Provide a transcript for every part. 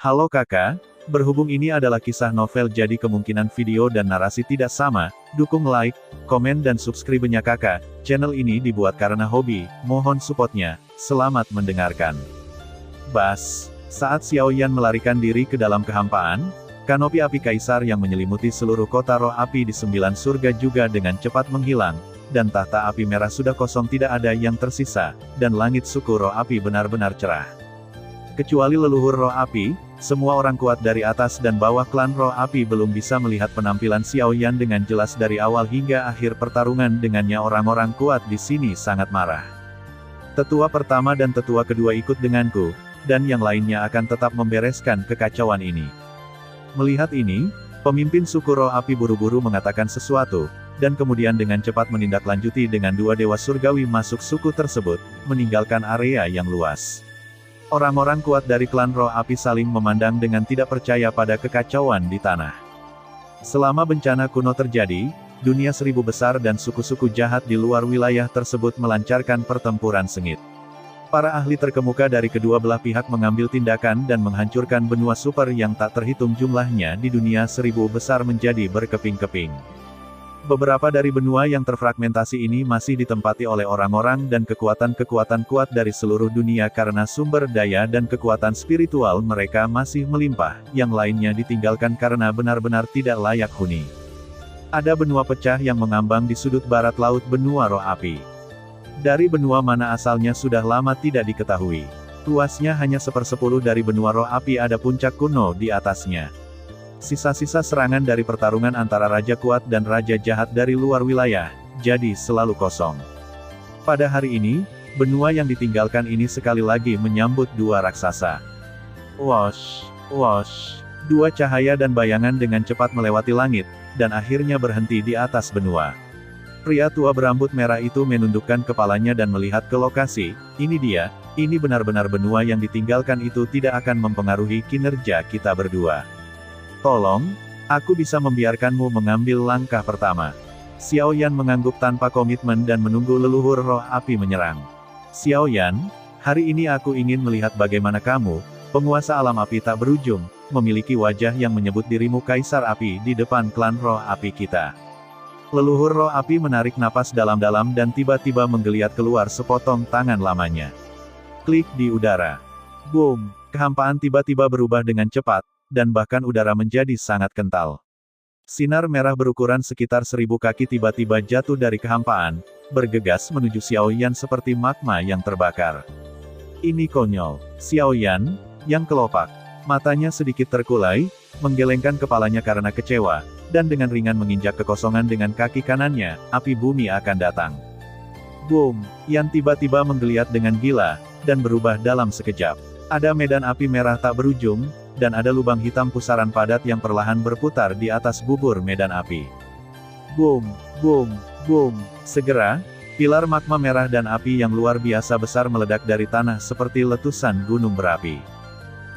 Halo kakak, berhubung ini adalah kisah novel jadi kemungkinan video dan narasi tidak sama, dukung like, komen dan subscribe-nya kakak. Channel ini dibuat karena hobi, mohon supportnya. Selamat mendengarkan. Bas, saat Xiaoyan melarikan diri ke dalam kehampaan, kanopi api kaisar yang menyelimuti seluruh kota roh api di 9 surga juga dengan cepat menghilang, dan tahta api merah sudah kosong, tidak ada yang tersisa, dan langit suku roh api benar-benar cerah. Kecuali leluhur roh api, semua orang kuat dari atas dan bawah klan roh api belum bisa melihat penampilan Xiaoyan dengan jelas dari awal hingga akhir pertarungan dengannya. Orang-orang kuat di sini sangat marah. Tetua pertama dan tetua kedua ikut denganku, dan yang lainnya akan tetap membereskan kekacauan ini. Melihat ini, pemimpin suku roh api buru-buru mengatakan sesuatu, dan kemudian dengan cepat menindaklanjuti dengan dua dewa surgawi masuk suku tersebut, meninggalkan area yang luas. Orang-orang kuat dari klan roh api saling memandang dengan tidak percaya pada kekacauan di tanah. Selama bencana kuno terjadi, dunia seribu besar dan suku-suku jahat di luar wilayah tersebut melancarkan pertempuran sengit. Para ahli terkemuka dari kedua belah pihak mengambil tindakan dan menghancurkan benua super yang tak terhitung jumlahnya di dunia seribu besar menjadi berkeping-keping. Beberapa dari benua yang terfragmentasi ini masih ditempati oleh orang-orang dan kekuatan-kekuatan kuat dari seluruh dunia karena sumber daya dan kekuatan spiritual mereka masih melimpah, yang lainnya ditinggalkan karena benar-benar tidak layak huni. Ada benua pecah yang mengambang di sudut barat laut benua roh api. Dari benua mana asalnya sudah lama tidak diketahui. Luasnya hanya 1/10 dari benua roh api, ada puncak kuno di atasnya. Sisa-sisa serangan dari pertarungan antara raja kuat dan raja jahat dari luar wilayah, jadi selalu kosong. Pada hari ini, benua yang ditinggalkan ini sekali lagi menyambut dua raksasa. Wosh, wosh, dua cahaya dan bayangan dengan cepat melewati langit, dan akhirnya berhenti di atas benua. Pria tua berambut merah itu menundukkan kepalanya dan melihat ke lokasi. Ini dia, ini benar-benar benua yang ditinggalkan itu tidak akan mempengaruhi kinerja kita berdua. Tolong, aku bisa membiarkanmu mengambil langkah pertama. Xiaoyan mengangguk tanpa komitmen dan menunggu leluhur roh api menyerang. Xiaoyan, hari ini aku ingin melihat bagaimana kamu, penguasa alam api tak berujung, memiliki wajah yang menyebut dirimu kaisar api di depan klan roh api kita. Leluhur roh api menarik napas dalam-dalam dan tiba-tiba menggeliat keluar sepotong tangan lamanya. Klik di udara. Boom, kehampaan tiba-tiba berubah dengan cepat, dan bahkan udara menjadi sangat kental. Sinar merah berukuran sekitar 1000 kaki tiba-tiba jatuh dari kehampaan, bergegas menuju Xiaoyan seperti magma yang terbakar. Ini konyol. Xiaoyan, yang kelopak. Matanya sedikit terkulai, menggelengkan kepalanya karena kecewa, dan dengan ringan menginjak kekosongan dengan kaki kanannya, api bumi akan datang. Boom, Yan tiba-tiba menggeliat dengan gila, dan berubah dalam sekejap. Ada medan api merah tak berujung, dan ada lubang hitam pusaran padat yang perlahan berputar di atas bubur medan api. Boom, boom, boom. Segera, pilar magma merah dan api yang luar biasa besar meledak dari tanah seperti letusan gunung berapi.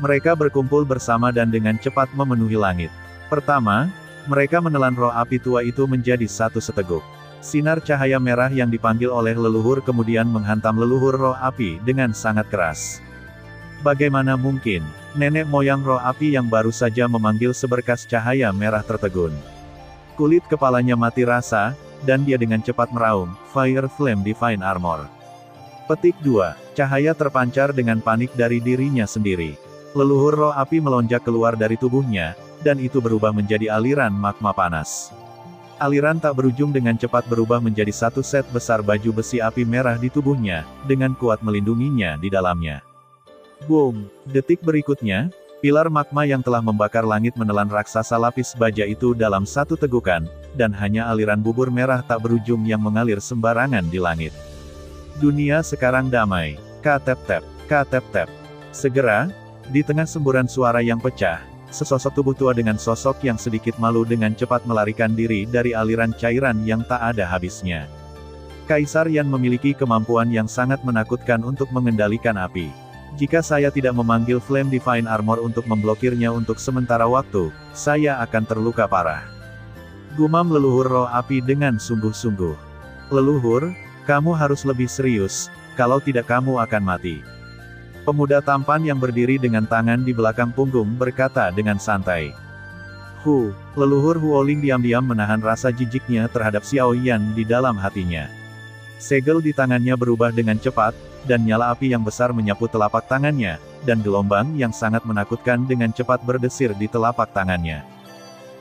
Mereka berkumpul bersama dan dengan cepat memenuhi langit. Pertama, mereka menelan roh api tua itu menjadi satu seteguk. Sinar cahaya merah yang dipanggil oleh leluhur kemudian menghantam leluhur roh api dengan sangat keras. Bagaimana mungkin? Nenek moyang roh api yang baru saja memanggil seberkas cahaya merah tertegun. Kulit kepalanya mati rasa, dan dia dengan cepat meraung, Fire Flame Divine Armor. Petik 2. Cahaya terpancar dengan panik dari dirinya sendiri. Leluhur roh api melonjak keluar dari tubuhnya, dan itu berubah menjadi aliran magma panas. Aliran tak berujung dengan cepat berubah menjadi satu set besar baju besi api merah di tubuhnya, dengan kuat melindunginya di dalamnya. Boom! Detik berikutnya, pilar magma yang telah membakar langit menelan raksasa lapis baja itu dalam satu tegukan, dan hanya aliran bubur merah tak berujung yang mengalir sembarangan di langit. Dunia sekarang damai. Katep-tep, katep-tep. Segera, di tengah semburan suara yang pecah, sesosok tubuh tua dengan sosok yang sedikit malu dengan cepat melarikan diri dari aliran cairan yang tak ada habisnya. Kaisar Yan memiliki kemampuan yang sangat menakutkan untuk mengendalikan api. Jika saya tidak memanggil Flame Divine Armor untuk memblokirnya untuk sementara waktu, saya akan terluka parah. Gumam leluhur roh api dengan sungguh-sungguh. Leluhur, kamu harus lebih serius, kalau tidak kamu akan mati. Pemuda tampan yang berdiri dengan tangan di belakang punggung berkata dengan santai. Leluhur Huoling diam-diam menahan rasa jijiknya terhadap Xiao Yan di dalam hatinya. Segel di tangannya berubah dengan cepat, dan nyala api yang besar menyapu telapak tangannya, dan gelombang yang sangat menakutkan dengan cepat berdesir di telapak tangannya.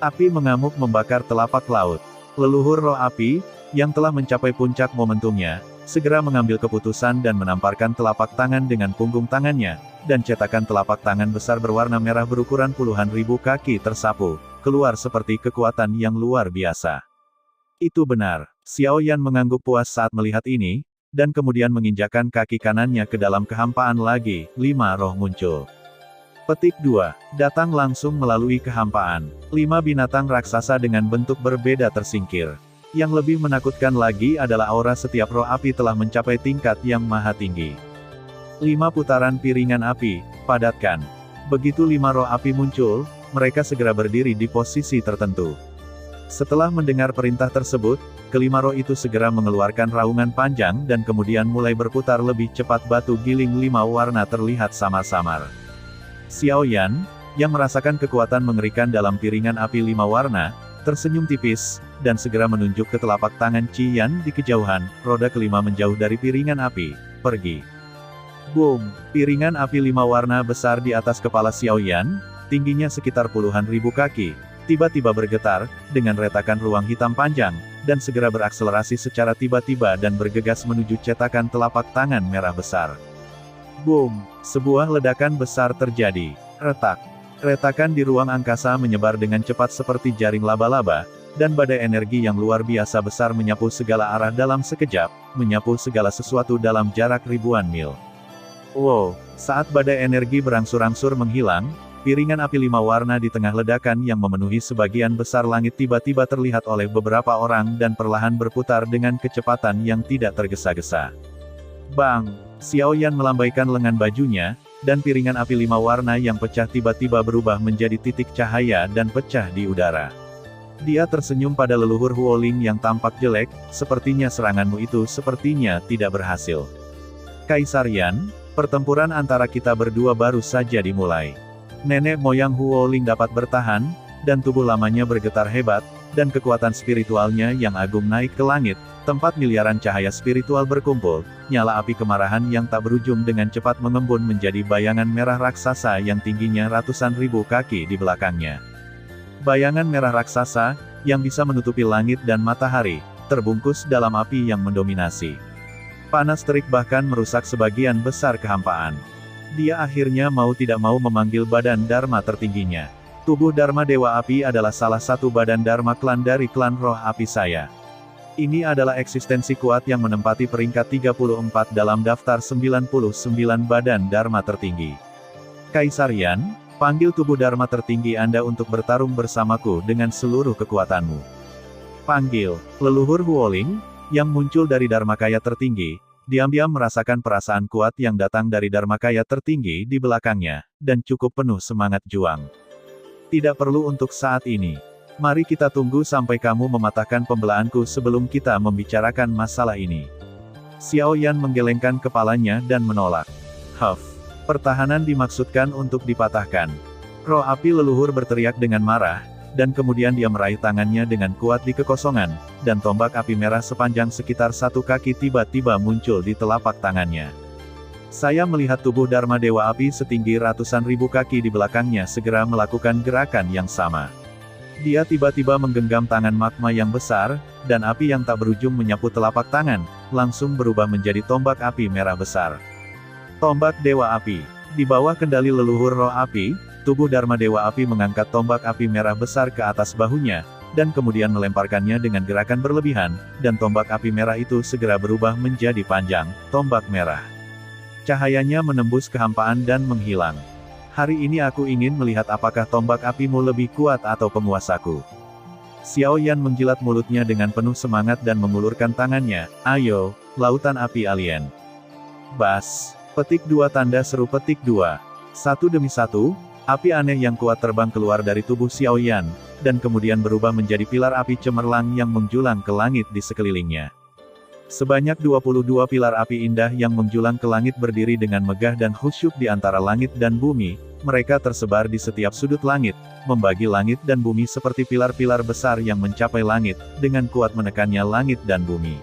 Api mengamuk membakar telapak laut. Leluhur roh api, yang telah mencapai puncak momentumnya, segera mengambil keputusan dan menamparkan telapak tangan dengan punggung tangannya, dan cetakan telapak tangan besar berwarna merah berukuran puluhan ribu kaki tersapu, keluar seperti kekuatan yang luar biasa. Itu benar. Xiao Yan mengangguk puas saat melihat ini, dan kemudian menginjakkan kaki kanannya ke dalam kehampaan lagi, 5 roh muncul. Petik 2. Datang langsung melalui kehampaan. 5 binatang raksasa dengan bentuk berbeda tersingkir. Yang lebih menakutkan lagi adalah aura setiap roh api telah mencapai tingkat yang maha tinggi. 5 putaran piringan api, padatkan. Begitu 5 roh api muncul, mereka segera berdiri di posisi tertentu. Setelah mendengar perintah tersebut, kelima roh itu segera mengeluarkan raungan panjang dan kemudian mulai berputar lebih cepat. Batu giling 5 warna terlihat samar-samar. Xiao Yan, yang merasakan kekuatan mengerikan dalam piringan api 5 warna, tersenyum tipis, dan segera menunjuk ke telapak tangan Qi Yan di kejauhan. Roda kelima menjauh dari piringan api, pergi. Boom! Piringan api 5 warna besar di atas kepala Xiao Yan, tingginya sekitar puluhan ribu kaki, tiba-tiba bergetar, dengan retakan ruang hitam panjang, dan segera berakselerasi secara tiba-tiba dan bergegas menuju cetakan telapak tangan merah besar. Boom! Sebuah ledakan besar terjadi. Retak. Retakan di ruang angkasa menyebar dengan cepat seperti jaring laba-laba, dan badai energi yang luar biasa besar menyapu segala arah dalam sekejap, menyapu segala sesuatu dalam jarak ribuan mil. Wow! Saat badai energi berangsur-angsur menghilang, piringan api 5 warna di tengah ledakan yang memenuhi sebagian besar langit tiba-tiba terlihat oleh beberapa orang dan perlahan berputar dengan kecepatan yang tidak tergesa-gesa. Bang! Xiao Yan melambaikan lengan bajunya, dan piringan api 5 warna yang pecah tiba-tiba berubah menjadi titik cahaya dan pecah di udara. Dia tersenyum pada leluhur Huoling yang tampak jelek, sepertinya seranganmu itu sepertinya tidak berhasil. Kaisar Yan, pertempuran antara kita berdua baru saja dimulai. Nenek moyang Huoling dapat bertahan, dan tubuh lamanya bergetar hebat, dan kekuatan spiritualnya yang agung naik ke langit, tempat miliaran cahaya spiritual berkumpul, nyala api kemarahan yang tak berujung dengan cepat mengembun menjadi bayangan merah raksasa yang tingginya ratusan ribu kaki di belakangnya. Bayangan merah raksasa, yang bisa menutupi langit dan matahari, terbungkus dalam api yang mendominasi. Panas terik bahkan merusak sebagian besar kehampaan. Dia akhirnya mau tidak mau memanggil badan Dharma tertingginya. Tubuh Dharma Dewa Api adalah salah satu badan Dharma klan dari klan roh api saya. Ini adalah eksistensi kuat yang menempati peringkat 34 dalam daftar 99 badan Dharma tertinggi. Kaisar Yan, panggil tubuh Dharma tertinggi Anda untuk bertarung bersamaku dengan seluruh kekuatanmu. Panggil. Leluhur Huoling, yang muncul dari Dharmakaya tertinggi, diam-diam merasakan perasaan kuat yang datang dari Dharmakaya tertinggi di belakangnya, dan cukup penuh semangat juang. Tidak perlu untuk saat ini. Mari kita tunggu sampai kamu mematahkan pembelaanku sebelum kita membicarakan masalah ini. Xiao Yan menggelengkan kepalanya dan menolak. Pertahanan dimaksudkan untuk dipatahkan. Roh api leluhur berteriak dengan marah, dan kemudian dia meraih tangannya dengan kuat di kekosongan, dan tombak api merah sepanjang sekitar 1 kaki tiba-tiba muncul di telapak tangannya. Saya melihat tubuh Dharma Dewa Api setinggi ratusan ribu kaki di belakangnya segera melakukan gerakan yang sama. Dia tiba-tiba menggenggam tangan magma yang besar, dan api yang tak berujung menyapu telapak tangan, langsung berubah menjadi tombak api merah besar. Tombak Dewa Api. Di bawah kendali leluhur roh api, tubuh Dharma Dewa Api mengangkat tombak api merah besar ke atas bahunya, dan kemudian melemparkannya dengan gerakan berlebihan, dan tombak api merah itu segera berubah menjadi panjang, tombak merah. Cahayanya menembus kehampaan dan menghilang. Hari ini aku ingin melihat apakah tombak apimu lebih kuat atau penguasaku. Xiao Yan menjilat mulutnya dengan penuh semangat dan mengulurkan tangannya. Ayo, lautan api alien. Bas. Petik 2 tanda seru petik 2. Satu demi satu, api aneh yang kuat terbang keluar dari tubuh Xiao Yan, dan kemudian berubah menjadi pilar api cemerlang yang menjulang ke langit di sekelilingnya. Sebanyak 22 pilar api indah yang menjulang ke langit berdiri dengan megah dan khusyuk di antara langit dan bumi. Mereka tersebar di setiap sudut langit, membagi langit dan bumi seperti pilar-pilar besar yang mencapai langit, dengan kuat menekannya langit dan bumi.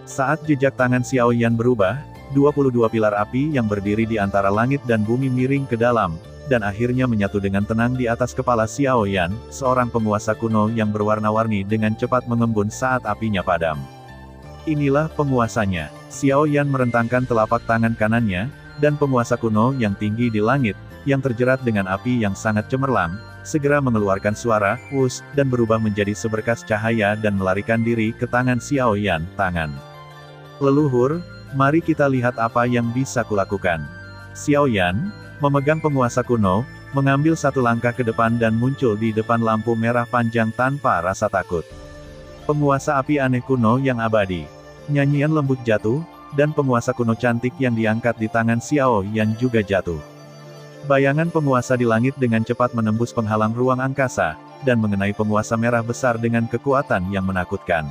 Saat jejak tangan Xiao Yan berubah, 22 pilar api yang berdiri di antara langit dan bumi miring ke dalam, dan akhirnya menyatu dengan tenang di atas kepala Xiao Yan, seorang penguasa kuno yang berwarna-warni dengan cepat mengembun saat apinya padam. Inilah penguasanya. Xiao Yan merentangkan telapak tangan kanannya, dan penguasa kuno yang tinggi di langit, yang terjerat dengan api yang sangat cemerlang, segera mengeluarkan suara, "Wus," dan berubah menjadi seberkas cahaya dan melarikan diri ke tangan Xiao Yan, tangan. "Leluhur, mari kita lihat apa yang bisa kulakukan." Xiao Yan, memegang penguasa kuno, mengambil satu langkah ke depan dan muncul di depan lampu merah panjang tanpa rasa takut. Penguasa api aneh kuno yang abadi. Nyanyian lembut jatuh, dan penguasa kuno cantik yang diangkat di tangan Xiao Yan juga jatuh. Bayangan penguasa di langit dengan cepat menembus penghalang ruang angkasa, dan mengenai penguasa merah besar dengan kekuatan yang menakutkan.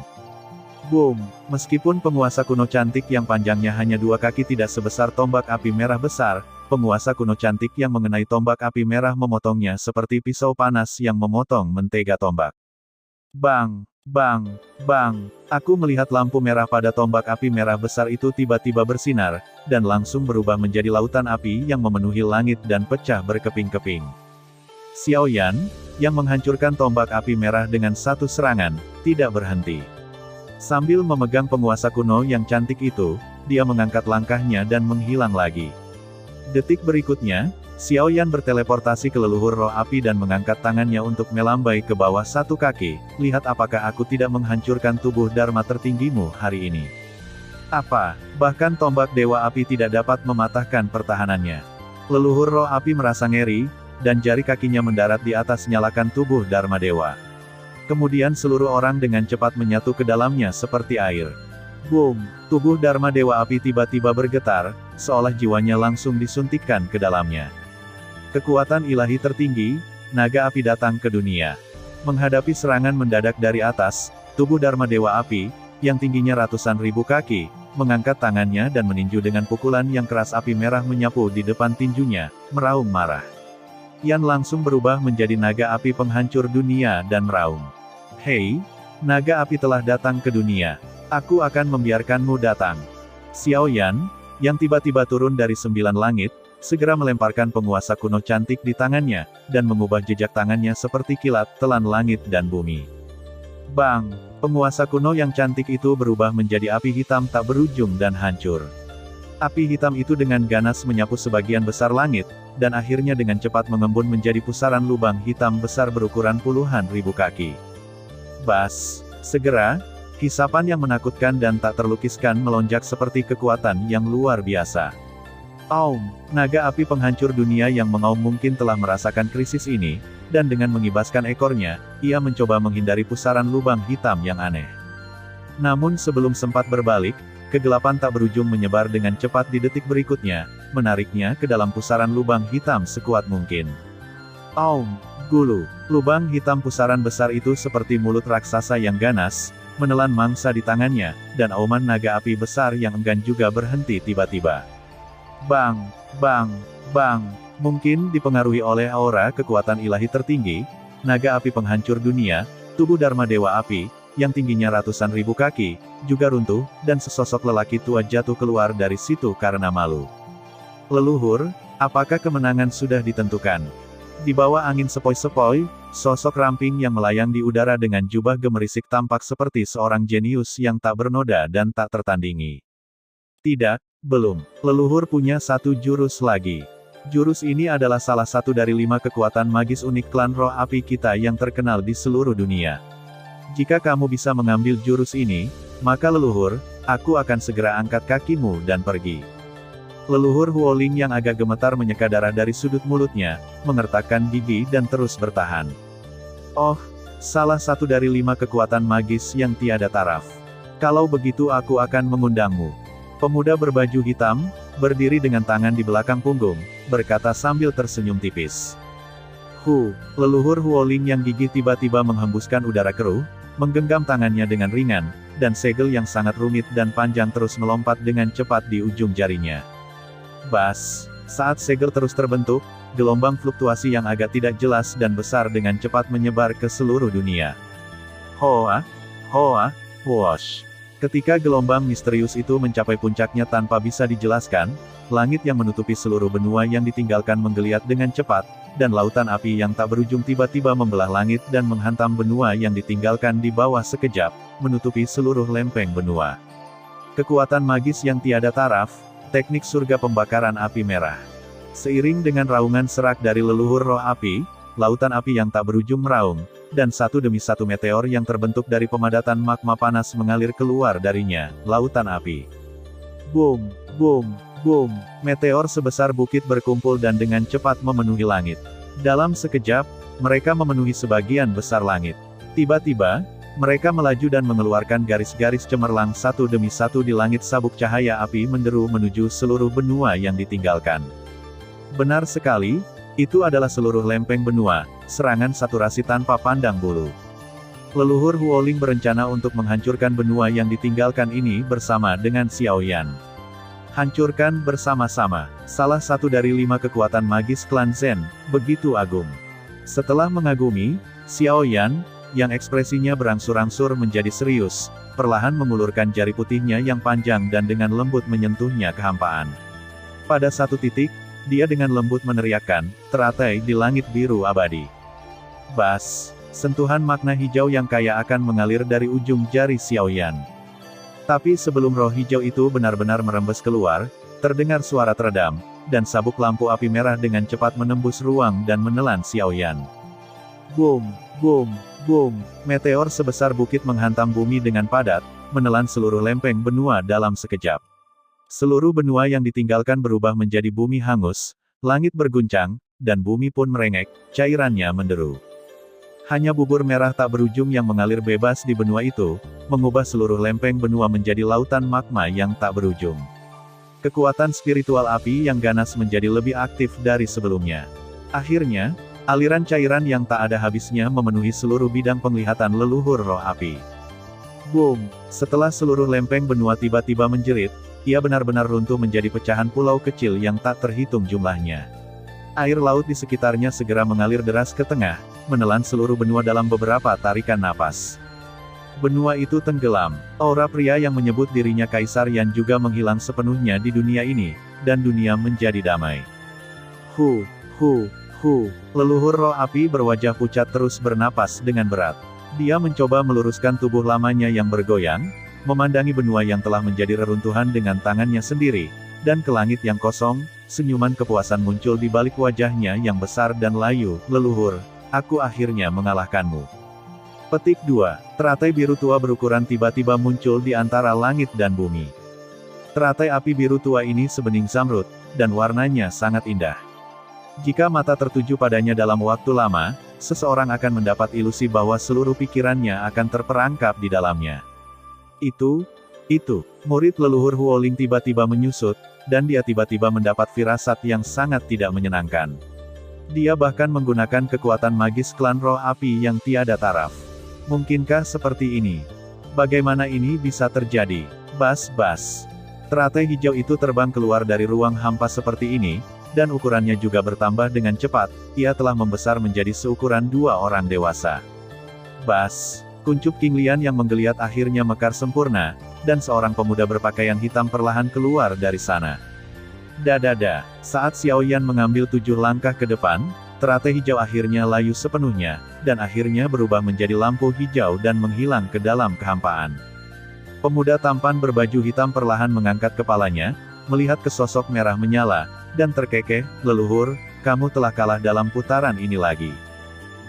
Boom! Meskipun penguasa kuno cantik yang panjangnya hanya 2 kaki tidak sebesar tombak api merah besar, penguasa kuno cantik yang mengenai tombak api merah memotongnya seperti pisau panas yang memotong mentega tombak. Bang! Bang! Bang! Aku melihat lampu merah pada tombak api merah besar itu tiba-tiba bersinar, dan langsung berubah menjadi lautan api yang memenuhi langit dan pecah berkeping-keping. Xiao Yan, yang menghancurkan tombak api merah dengan satu serangan, tidak berhenti. Sambil memegang penguasa kuno yang cantik itu, dia mengangkat langkahnya dan menghilang lagi. Detik berikutnya, Xiao Yan berteleportasi ke leluhur roh api dan mengangkat tangannya untuk melambai ke bawah satu kaki. "Lihat apakah aku tidak menghancurkan tubuh Dharma tertinggimu hari ini." Apa? Bahkan tombak Dewa Api tidak dapat mematahkan pertahanannya. Leluhur roh api merasa ngeri, dan jari kakinya mendarat di atas nyalakan tubuh Dharma Dewa. Kemudian seluruh orang dengan cepat menyatu ke dalamnya seperti air. Boom! Tubuh Dharma Dewa Api tiba-tiba bergetar, seolah jiwanya langsung disuntikkan ke dalamnya. Kekuatan ilahi tertinggi, naga api datang ke dunia. Menghadapi serangan mendadak dari atas, tubuh Dharma Dewa Api, yang tingginya ratusan ribu kaki, mengangkat tangannya dan meninju dengan pukulan yang keras. Api merah menyapu di depan tinjunya, meraung marah. Yan langsung berubah menjadi naga api penghancur dunia dan meraung. "Hei, naga api telah datang ke dunia. Aku akan membiarkanmu datang." Xiao Yan, yang tiba-tiba turun dari 9 langit, segera melemparkan penguasa kuno cantik di tangannya, dan mengubah jejak tangannya seperti kilat, telan langit dan bumi. Bang! Penguasa kuno yang cantik itu berubah menjadi api hitam tak berujung dan hancur. Api hitam itu dengan ganas menyapu sebagian besar langit, dan akhirnya dengan cepat mengembun menjadi pusaran lubang hitam besar berukuran puluhan ribu kaki. Bas! Segera, hisapan yang menakutkan dan tak terlukiskan melonjak seperti kekuatan yang luar biasa. Aum! Naga api penghancur dunia yang mengaum mungkin telah merasakan krisis ini, dan dengan mengibaskan ekornya, ia mencoba menghindari pusaran lubang hitam yang aneh. Namun sebelum sempat berbalik, kegelapan tak berujung menyebar dengan cepat di detik berikutnya, menariknya ke dalam pusaran lubang hitam sekuat mungkin. Aum! Gulu! Lubang hitam pusaran besar itu seperti mulut raksasa yang ganas, menelan mangsa di tangannya, dan auman naga api besar yang enggan juga berhenti tiba-tiba. Bang! Bang! Bang! Mungkin dipengaruhi oleh aura kekuatan ilahi tertinggi, naga api penghancur dunia, tubuh Dharma Dewa Api, yang tingginya ratusan ribu kaki, juga runtuh, dan sesosok lelaki tua jatuh keluar dari situ karena malu. "Leluhur, apakah kemenangan sudah ditentukan?" Di bawah angin sepoi-sepoi, sosok ramping yang melayang di udara dengan jubah gemerisik tampak seperti seorang jenius yang tak bernoda dan tak tertandingi. "Tidak, belum. Leluhur punya satu jurus lagi. Jurus ini adalah salah satu dari 5 kekuatan magis unik klan roh api kita yang terkenal di seluruh dunia. Jika kamu bisa mengambil jurus ini, maka leluhur, aku akan segera angkat kakimu dan pergi." Leluhur Huoling yang agak gemetar menyeka darah dari sudut mulutnya, mengertakkan gigi dan terus bertahan. "Oh, salah satu dari 5 kekuatan magis yang tiada taraf. Kalau begitu aku akan mengundangmu." Pemuda berbaju hitam, berdiri dengan tangan di belakang punggung, berkata sambil tersenyum tipis. Leluhur Huoling yang gigih tiba-tiba menghembuskan udara keruh, menggenggam tangannya dengan ringan, dan segel yang sangat rumit dan panjang terus melompat dengan cepat di ujung jarinya. Bas! Saat segel terus terbentuk, gelombang fluktuasi yang agak tidak jelas dan besar dengan cepat menyebar ke seluruh dunia. Hoa! Hoa! Whoosh! Ketika gelombang misterius itu mencapai puncaknya tanpa bisa dijelaskan, langit yang menutupi seluruh benua yang ditinggalkan menggeliat dengan cepat, dan lautan api yang tak berujung tiba-tiba membelah langit dan menghantam benua yang ditinggalkan di bawah sekejap, menutupi seluruh lempeng benua. Kekuatan magis yang tiada taraf, teknik surga pembakaran api merah. Seiring dengan raungan serak dari leluhur roh api, lautan api yang tak berujung meraung, dan satu demi satu meteor yang terbentuk dari pemadatan magma panas mengalir keluar darinya, lautan api. Boom, boom, boom, meteor sebesar bukit berkumpul dan dengan cepat memenuhi langit. Dalam sekejap, mereka memenuhi sebagian besar langit. Tiba-tiba, mereka melaju dan mengeluarkan garis-garis cemerlang satu demi satu di langit. Sabuk cahaya api menderu menuju seluruh benua yang ditinggalkan. Benar sekali, itu adalah seluruh lempeng benua, serangan saturasi tanpa pandang bulu. Leluhur Huoling berencana untuk menghancurkan benua yang ditinggalkan ini bersama dengan Xiaoyan. Hancurkan bersama-sama, salah satu dari 5 kekuatan magis klan Zen, begitu agung. Setelah mengagumi, Xiaoyan, yang ekspresinya berangsur-angsur menjadi serius, perlahan mengulurkan jari putihnya yang panjang dan dengan lembut menyentuhnya kehampaan. Pada satu titik, dia dengan lembut meneriakkan, teratai di langit biru abadi. Bas! Sentuhan makna hijau yang kaya akan mengalir dari ujung jari Xiaoyan. Tapi sebelum roh hijau itu benar-benar merembes keluar, terdengar suara teredam, dan sabuk lampu api merah dengan cepat menembus ruang dan menelan Xiaoyan. Boom! Boom! Boom! Meteor sebesar bukit menghantam bumi dengan padat, menelan seluruh lempeng benua dalam sekejap. Seluruh benua yang ditinggalkan berubah menjadi bumi hangus, langit berguncang, dan bumi pun merengek, cairannya menderu. Hanya bubur merah tak berujung yang mengalir bebas di benua itu, mengubah seluruh lempeng benua menjadi lautan magma yang tak berujung. Kekuatan spiritual api yang ganas menjadi lebih aktif dari sebelumnya. Akhirnya, aliran cairan yang tak ada habisnya memenuhi seluruh bidang penglihatan leluhur roh api. Boom! Setelah seluruh lempeng benua tiba-tiba menjerit, ia benar-benar runtuh menjadi pecahan pulau kecil yang tak terhitung jumlahnya. Air laut di sekitarnya segera mengalir deras ke tengah, menelan seluruh benua dalam beberapa tarikan napas. Benua itu tenggelam, aura pria yang menyebut dirinya Kaisar Yan juga menghilang sepenuhnya di dunia ini, dan dunia menjadi damai. Hu, leluhur roh api berwajah pucat terus bernapas dengan berat. Dia mencoba meluruskan tubuh lamanya yang bergoyang, memandangi benua yang telah menjadi reruntuhan dengan tangannya sendiri, dan ke langit yang kosong, senyuman kepuasan muncul di balik wajahnya yang besar dan layu. Leluhur, aku akhirnya mengalahkanmu. Petik 2. Teratai biru tua berukuran tiba-tiba muncul di antara langit dan bumi. Teratai api biru tua ini sebening zamrud, dan warnanya sangat indah. Jika mata tertuju padanya dalam waktu lama, seseorang akan mendapat ilusi bahwa seluruh pikirannya akan terperangkap di dalamnya. Itu, murid leluhur Huoling tiba-tiba menyusut, dan dia tiba-tiba mendapat firasat yang sangat tidak menyenangkan. Dia bahkan menggunakan kekuatan magis klan roh api yang tiada taraf. Mungkinkah seperti ini? Bagaimana ini bisa terjadi? Bas. Teratai hijau itu terbang keluar dari ruang hampa seperti ini, dan ukurannya juga bertambah dengan cepat. Ia telah membesar menjadi seukuran 2 orang dewasa. Bas! Kuncup King Lian yang menggeliat akhirnya mekar sempurna, dan seorang pemuda berpakaian hitam perlahan keluar dari sana. Dadada! Saat Xiaoyan mengambil 7 langkah ke depan, teratai hijau akhirnya layu sepenuhnya, dan akhirnya berubah menjadi lampu hijau dan menghilang ke dalam kehampaan. Pemuda tampan berbaju hitam perlahan mengangkat kepalanya, melihat ke sosok merah menyala, dan terkekeh, leluhur, kamu telah kalah dalam putaran ini lagi.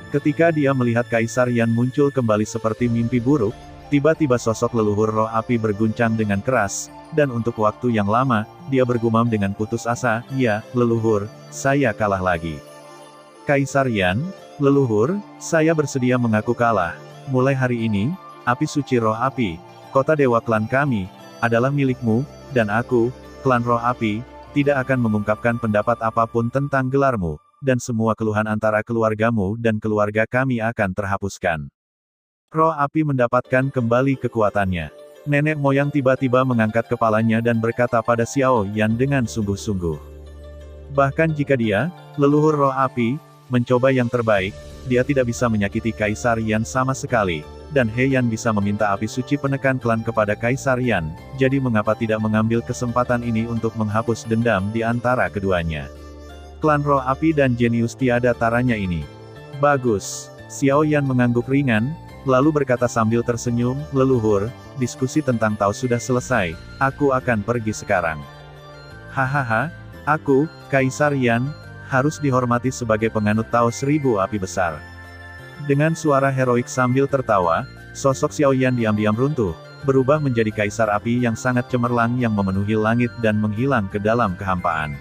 Ketika dia melihat Kaisar Yan muncul kembali seperti mimpi buruk, tiba-tiba sosok leluhur roh api berguncang dengan keras, dan untuk waktu yang lama, dia bergumam dengan putus asa, ya, leluhur, saya kalah lagi. Kaisar Yan, leluhur, saya bersedia mengaku kalah. Mulai hari ini, api suci roh api, kota dewa klan kami, adalah milikmu, dan aku, klan roh api, tidak akan mengungkapkan pendapat apapun tentang gelarmu. Dan semua keluhan antara keluargamu dan keluarga kami akan terhapuskan. Roh api mendapatkan kembali kekuatannya. Nenek moyang tiba-tiba mengangkat kepalanya dan berkata pada Xiao Yan dengan sungguh-sungguh. Bahkan jika dia, leluhur roh api, mencoba yang terbaik, dia tidak bisa menyakiti Kaisar Yan sama sekali, dan He Yan bisa meminta api suci penekan klan kepada Kaisar Yan, jadi mengapa tidak mengambil kesempatan ini untuk menghapus dendam di antara keduanya. Klan roh api dan jenius tiada taranya ini. Bagus. Xiao Yan mengangguk ringan, lalu berkata sambil tersenyum, leluhur, diskusi tentang Tao sudah selesai, aku akan pergi sekarang. Hahaha, aku, Kaisar Yan, harus dihormati sebagai penganut Tao 1000 api besar. Dengan suara heroik sambil tertawa, sosok Xiao Yan diam-diam runtuh, berubah menjadi kaisar api yang sangat cemerlang yang memenuhi langit dan menghilang ke dalam kehampaan.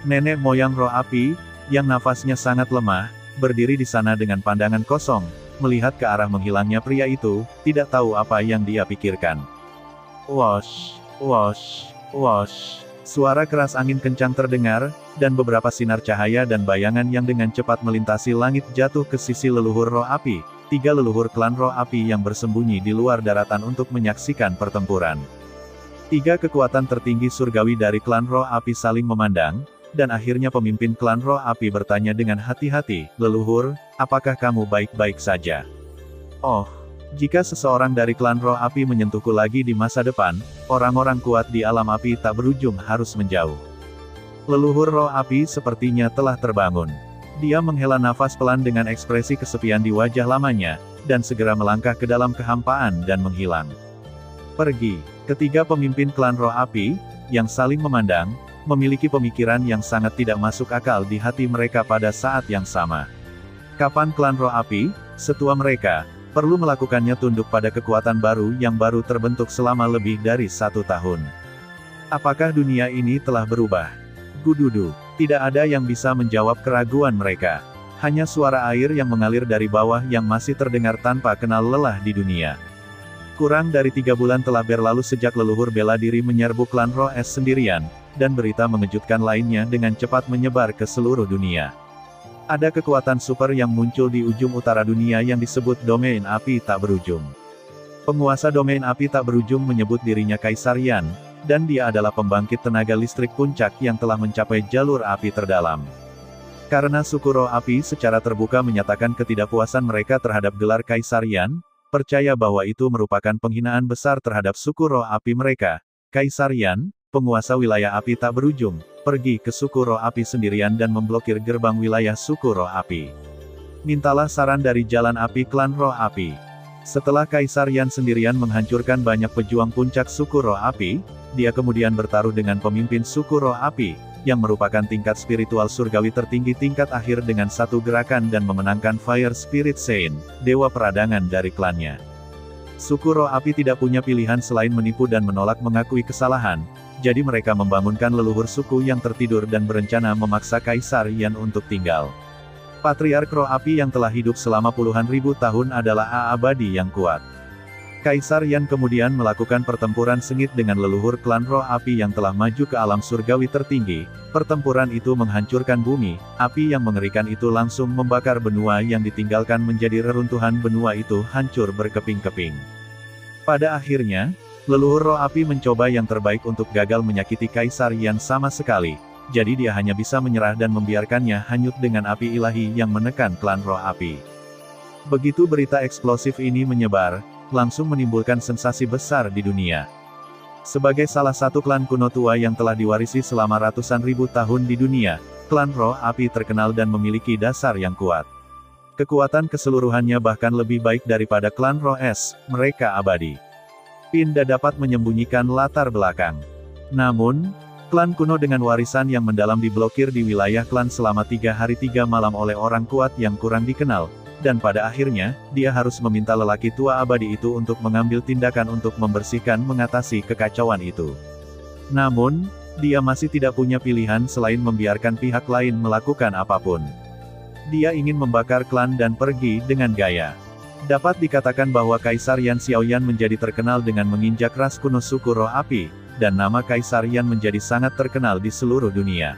Nenek moyang roh api, yang nafasnya sangat lemah, berdiri di sana dengan pandangan kosong, melihat ke arah menghilangnya pria itu, tidak tahu apa yang dia pikirkan. Wosh, wosh, wosh. Suara keras angin kencang terdengar, dan beberapa sinar cahaya dan bayangan yang dengan cepat melintasi langit jatuh ke sisi leluhur roh api, 3 leluhur klan roh api yang bersembunyi di luar daratan untuk menyaksikan pertempuran. 3 kekuatan tertinggi surgawi dari klan roh api saling memandang, dan akhirnya pemimpin klan roh api bertanya dengan hati-hati, leluhur, apakah kamu baik-baik saja? Oh, jika seseorang dari klan roh api menyentuhku lagi di masa depan, orang-orang kuat di alam api tak berujung harus menjauh. Leluhur roh api sepertinya telah terbangun. Dia menghela nafas pelan dengan ekspresi kesepian di wajah lamanya, dan segera melangkah ke dalam kehampaan dan menghilang. Pergi. Ketiga pemimpin klan roh api, yang saling memandang, memiliki pemikiran yang sangat tidak masuk akal di hati mereka pada saat yang sama. Kapan klan roh api, setua mereka, perlu melakukannya tunduk pada kekuatan baru yang baru terbentuk selama lebih dari 1 tahun? Apakah dunia ini telah berubah? Gududu. Tidak ada yang bisa menjawab keraguan mereka. Hanya suara air yang mengalir dari bawah yang masih terdengar tanpa kenal lelah di dunia. Kurang dari 3 bulan telah berlalu sejak leluhur bela diri menyerbu klan roh es sendirian, dan berita mengejutkan lainnya dengan cepat menyebar ke seluruh dunia. Ada kekuatan super yang muncul di ujung utara dunia yang disebut domain api tak berujung. Penguasa domain api tak berujung menyebut dirinya Kaisar Yan, dan dia adalah pembangkit tenaga listrik puncak yang telah mencapai jalur api terdalam. Karena suku roh api secara terbuka menyatakan ketidakpuasan mereka terhadap gelar Kaisar Yan, percaya bahwa itu merupakan penghinaan besar terhadap suku roh api mereka, Kaisar Yan, penguasa wilayah api tak berujung, pergi ke suku roh api sendirian dan memblokir gerbang wilayah suku roh api. Mintalah saran dari jalan api klan roh api. Setelah Kaisar Yan sendirian menghancurkan banyak pejuang puncak suku roh api, dia kemudian bertaruh dengan pemimpin suku roh api, yang merupakan tingkat spiritual surgawi tertinggi tingkat akhir dengan satu gerakan dan memenangkan Fire Spirit Saint, dewa peradangan dari klannya. Suku roh api tidak punya pilihan selain menipu dan menolak mengakui kesalahan, jadi mereka membangunkan leluhur suku yang tertidur dan berencana memaksa Kaisar Yan untuk tinggal. Patriark roh api yang telah hidup selama puluhan ribu tahun adalah abadi yang kuat. Kaisar Yan kemudian melakukan pertempuran sengit dengan leluhur klan roh api yang telah maju ke alam surgawi tertinggi. Pertempuran itu menghancurkan bumi, api yang mengerikan itu langsung membakar benua yang ditinggalkan menjadi reruntuhan benua itu hancur berkeping-keping. Pada akhirnya, leluhur roh api mencoba yang terbaik untuk gagal menyakiti Kaisar Yan sama sekali, jadi dia hanya bisa menyerah dan membiarkannya hanyut dengan api ilahi yang menekan klan roh api. Begitu berita eksplosif ini menyebar, langsung menimbulkan sensasi besar di dunia. Sebagai salah satu klan kuno tua yang telah diwarisi selama ratusan ribu tahun di dunia, klan roh api terkenal dan memiliki dasar yang kuat. Kekuatan keseluruhannya bahkan lebih baik daripada klan roh es, mereka abadi. Tidak dapat menyembunyikan latar belakang. Namun, klan kuno dengan warisan yang mendalam diblokir di wilayah klan selama 3 hari 3 malam oleh orang kuat yang kurang dikenal, dan pada akhirnya, dia harus meminta lelaki tua abadi itu untuk mengambil tindakan untuk membersihkan mengatasi kekacauan itu. Namun, dia masih tidak punya pilihan selain membiarkan pihak lain melakukan apapun. Dia ingin membakar klan dan pergi dengan gaya. Dapat dikatakan bahwa Kaisar Yan Xiaoyan menjadi terkenal dengan menginjak ras kuno suku roh api, dan nama Kaisar Yan menjadi sangat terkenal di seluruh dunia.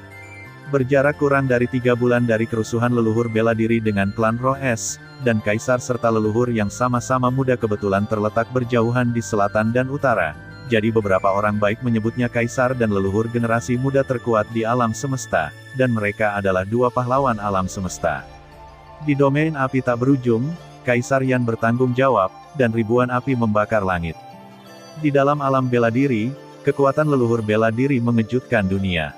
Berjarak kurang dari 3 bulan dari kerusuhan leluhur bela diri dengan klan roh es, dan kaisar serta leluhur yang sama-sama muda kebetulan terletak berjauhan di selatan dan utara. Jadi beberapa orang baik menyebutnya kaisar dan leluhur generasi muda terkuat di alam semesta, dan mereka adalah dua pahlawan alam semesta. Di domain api tak berujung, Kaisar Yan bertanggung jawab, dan ribuan api membakar langit. Di dalam alam bela diri, kekuatan leluhur bela diri mengejutkan dunia.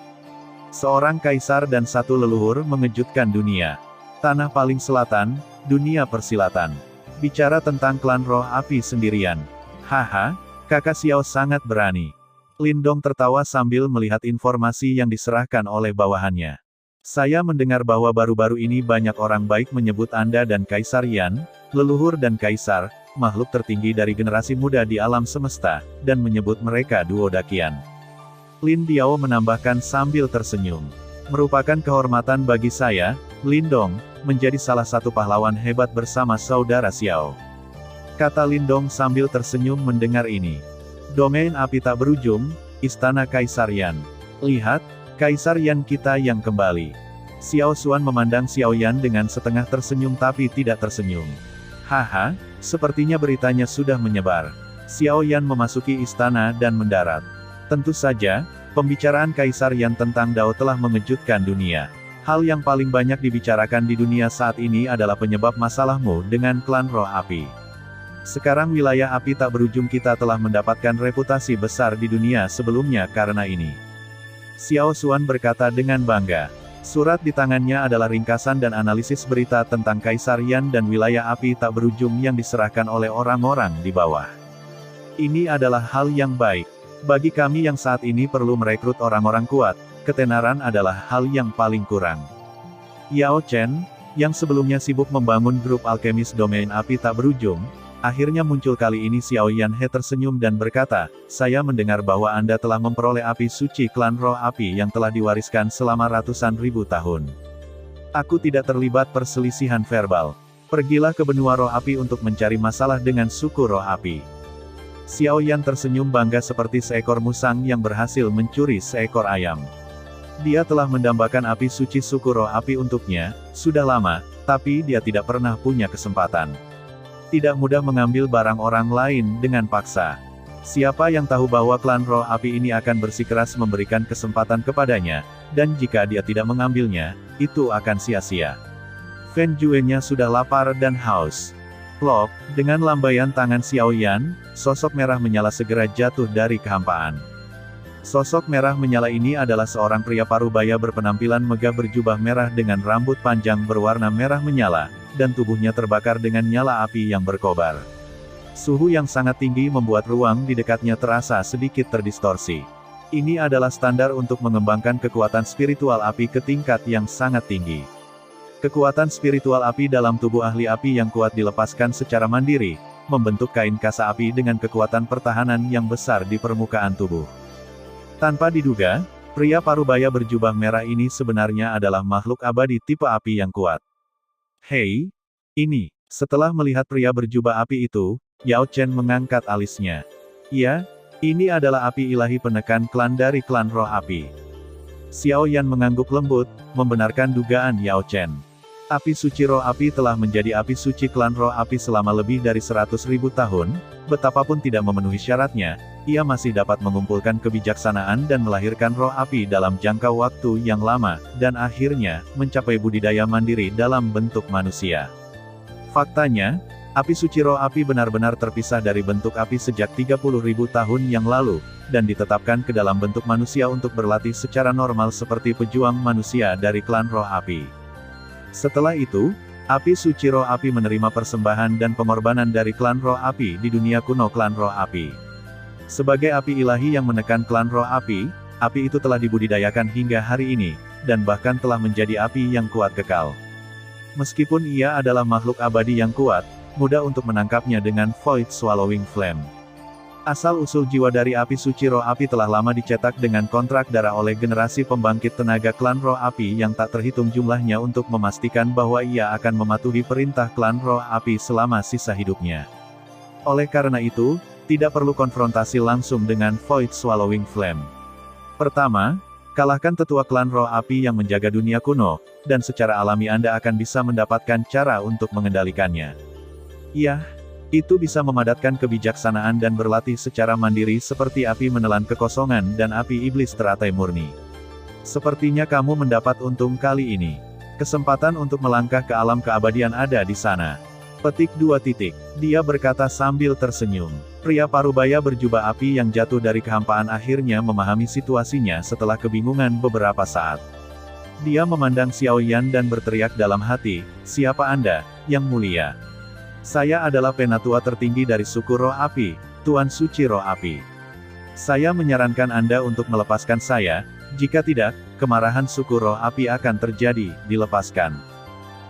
Seorang kaisar dan satu leluhur mengejutkan dunia. Tanah paling selatan, dunia persilatan. Bicara tentang klan roh api sendirian. Haha, kakak Xiao sangat berani. Lindong tertawa sambil melihat informasi yang diserahkan oleh bawahannya. Saya mendengar bahwa baru-baru ini banyak orang baik menyebut Anda dan Kaisar Yan, leluhur dan kaisar, makhluk tertinggi dari generasi muda di alam semesta, dan menyebut mereka duo dakian. Lin Diao menambahkan sambil tersenyum. Merupakan kehormatan bagi saya, Lindong, menjadi salah satu pahlawan hebat bersama saudara Xiao. Kata Lindong sambil tersenyum mendengar ini. Domain api tak berujung, Istana Kaisar Yan. Lihat, Kaisar Yan kita yang kembali. Xiao Xuan memandang Xiao Yan dengan setengah tersenyum tapi tidak tersenyum. Haha, sepertinya beritanya sudah menyebar. Xiao Yan memasuki istana dan mendarat. Tentu saja, pembicaraan Kaisar Yan tentang Dao telah mengejutkan dunia. Hal yang paling banyak dibicarakan di dunia saat ini adalah penyebab masalahmu dengan klan roh api. Sekarang wilayah api tak berujung kita telah mendapatkan reputasi besar di dunia sebelumnya karena ini. Xiao Xuan berkata dengan bangga. Surat di tangannya adalah ringkasan dan analisis berita tentang Kaisar Yan dan wilayah api tak berujung yang diserahkan oleh orang-orang di bawah. Ini adalah hal yang baik. Bagi kami yang saat ini perlu merekrut orang-orang kuat, ketenaran adalah hal yang paling kurang. Yao Chen, yang sebelumnya sibuk membangun grup alkemis domain api tak berujung, akhirnya muncul kali ini. Xiao Yan He tersenyum dan berkata, saya mendengar bahwa Anda telah memperoleh api suci klan roh api yang telah diwariskan selama ratusan ribu tahun. Aku tidak terlibat perselisihan verbal. Pergilah ke benua roh api untuk mencari masalah dengan suku roh api. Xiao Yan tersenyum bangga seperti seekor musang yang berhasil mencuri seekor ayam. Dia telah mendambakan api suci suku roh api untuknya, sudah lama, tapi dia tidak pernah punya kesempatan. Tidak mudah mengambil barang orang lain dengan paksa. Siapa yang tahu bahwa klan roh api ini akan bersikeras memberikan kesempatan kepadanya, dan jika dia tidak mengambilnya, itu akan sia-sia. Fen Juenya sudah lapar dan haus. Plop, dengan lambaian tangan Xiao Yan, sosok merah menyala segera jatuh dari kehampaan. Sosok merah menyala ini adalah seorang pria parubaya berpenampilan megah berjubah merah dengan rambut panjang berwarna merah menyala, dan tubuhnya terbakar dengan nyala api yang berkobar. Suhu yang sangat tinggi membuat ruang di dekatnya terasa sedikit terdistorsi. Ini adalah standar untuk mengembangkan kekuatan spiritual api ke tingkat yang sangat tinggi. Kekuatan spiritual api dalam tubuh ahli api yang kuat dilepaskan secara mandiri, membentuk kain kasa api dengan kekuatan pertahanan yang besar di permukaan tubuh. Tanpa diduga, pria parubaya berjubah merah ini sebenarnya adalah makhluk abadi tipe api yang kuat. Hei, ini. Setelah melihat pria berjubah api itu, Yao Chen mengangkat alisnya. Ya, ini adalah api ilahi penekan klan dari klan roh api. Xiao Yan mengangguk lembut, membenarkan dugaan Yao Chen. Api suci roh api telah menjadi api suci klan roh api selama lebih dari 100.000 tahun, betapapun tidak memenuhi syaratnya, ia masih dapat mengumpulkan kebijaksanaan dan melahirkan roh api dalam jangka waktu yang lama, dan akhirnya, mencapai budidaya mandiri dalam bentuk manusia. Faktanya, api suci roh api benar-benar terpisah dari bentuk api sejak 30.000 tahun yang lalu, dan ditetapkan ke dalam bentuk manusia untuk berlatih secara normal seperti pejuang manusia dari klan roh api. Setelah itu, api suci roh api menerima persembahan dan pengorbanan dari klan roh api di dunia kuno klan roh api. Sebagai api ilahi yang menekan klan roh api itu telah dibudidayakan hingga hari ini, dan bahkan telah menjadi api yang kuat kekal. Meskipun ia adalah makhluk abadi yang kuat, mudah untuk menangkapnya dengan Void Swallowing Flame. Asal-usul jiwa dari api suci roh api telah lama dicetak dengan kontrak darah oleh generasi pembangkit tenaga klan roh api yang tak terhitung jumlahnya untuk memastikan bahwa ia akan mematuhi perintah klan roh api selama sisa hidupnya. Oleh karena itu, tidak perlu konfrontasi langsung dengan Void Swallowing Flame. Pertama, Kalahkan tetua klan roh api yang menjaga dunia kuno, dan secara alami Anda akan bisa mendapatkan cara untuk mengendalikannya. Iya, itu bisa memadatkan kebijaksanaan dan berlatih secara mandiri seperti api menelan kekosongan dan api iblis teratai murni. Sepertinya kamu mendapat untung kali ini. Kesempatan untuk melangkah ke alam keabadian ada di sana. Petik 2. Dia berkata sambil tersenyum. Pria parubaya berjubah api yang jatuh dari kehampaan akhirnya memahami situasinya setelah kebingungan beberapa saat. Dia memandang Xiao Yan dan berteriak dalam hati, "Siapa Anda, Yang Mulia?" "Saya adalah penatua tertinggi dari suku roh api, Tuan Suci Roh Api. Saya menyarankan Anda untuk melepaskan saya, jika tidak, kemarahan suku roh api akan terjadi, dilepaskan.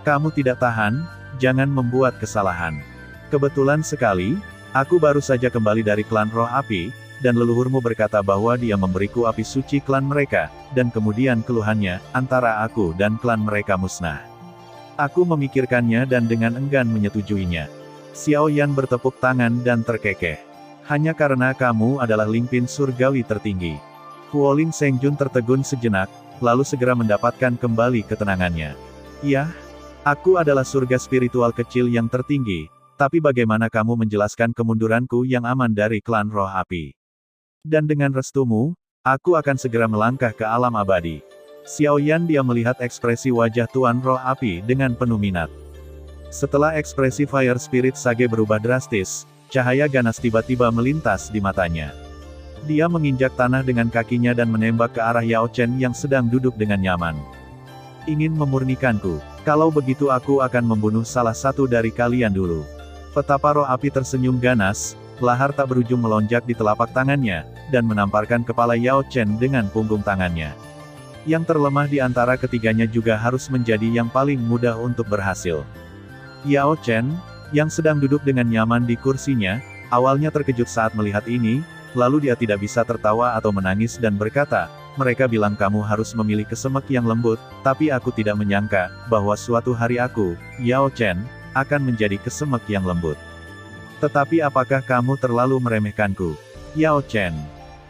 Kamu tidak tahan, jangan membuat kesalahan. Kebetulan sekali, aku baru saja kembali dari klan roh api, dan leluhurmu berkata bahwa dia memberiku api suci klan mereka, dan kemudian keluhannya, antara aku dan klan mereka musnah. Aku memikirkannya dan dengan enggan menyetujuinya." Xiao Yan bertepuk tangan dan terkekeh. "Hanya karena kamu adalah Lingpin surgawi tertinggi." Huoling Sengjun tertegun sejenak, lalu segera mendapatkan kembali ketenangannya. "Iya, aku adalah surga spiritual kecil yang tertinggi, tapi bagaimana kamu menjelaskan kemunduranku yang aman dari klan roh api? Dan dengan restumu, aku akan segera melangkah ke alam abadi." Xiao Yan dia melihat ekspresi wajah Tuan Roh Api dengan penuh minat. Setelah ekspresi Fire Spirit Sage berubah drastis, cahaya ganas tiba-tiba melintas di matanya. Dia menginjak tanah dengan kakinya dan menembak ke arah Yao Chen yang sedang duduk dengan nyaman. "Ingin memurnikanku? Kalau begitu aku akan membunuh salah satu dari kalian dulu." Petapa roh api tersenyum ganas, lahar tak berujung melonjak di telapak tangannya, dan menamparkan kepala Yao Chen dengan punggung tangannya. Yang terlemah di antara ketiganya juga harus menjadi yang paling mudah untuk berhasil. Yao Chen, yang sedang duduk dengan nyaman di kursinya, awalnya terkejut saat melihat ini, lalu dia tidak bisa tertawa atau menangis dan berkata, "Mereka bilang kamu harus memilih kesemek yang lembut, tapi aku tidak menyangka, bahwa suatu hari aku, Yao Chen, akan menjadi kesemek yang lembut. Tetapi apakah kamu terlalu meremehkanku, Yao Chen?"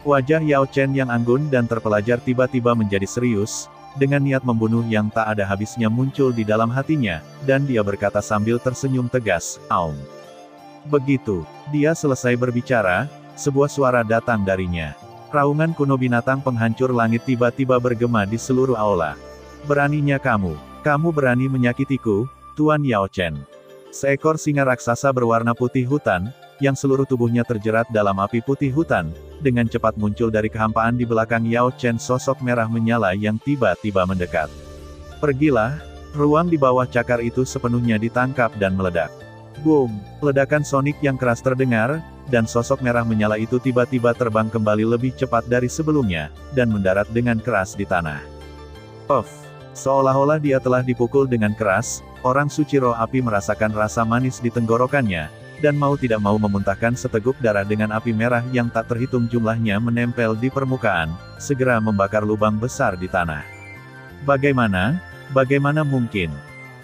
Wajah Yao Chen yang anggun dan terpelajar tiba-tiba menjadi serius, dengan niat membunuh yang tak ada habisnya muncul di dalam hatinya, dan dia berkata sambil tersenyum tegas, "Aum." Begitu dia selesai berbicara, sebuah suara datang darinya. Raungan kuno binatang penghancur langit tiba-tiba bergema di seluruh aula. "Beraninya kamu berani menyakitiku, Tuan Yao Chen." Seekor singa raksasa berwarna putih hutan, yang seluruh tubuhnya terjerat dalam api putih hutan, dengan cepat muncul dari kehampaan di belakang Yao Chen. Sosok merah menyala yang tiba-tiba mendekat. "Pergilah." Ruang di bawah cakar itu sepenuhnya ditangkap dan meledak. Boom! Ledakan sonik yang keras terdengar, dan sosok merah menyala itu tiba-tiba terbang kembali lebih cepat dari sebelumnya, dan mendarat dengan keras di tanah. Puff! Seolah-olah dia telah dipukul dengan keras, orang suci roh api merasakan rasa manis di tenggorokannya, dan mau tidak mau memuntahkan seteguk darah dengan api merah yang tak terhitung jumlahnya menempel di permukaan, segera membakar lubang besar di tanah. Bagaimana mungkin?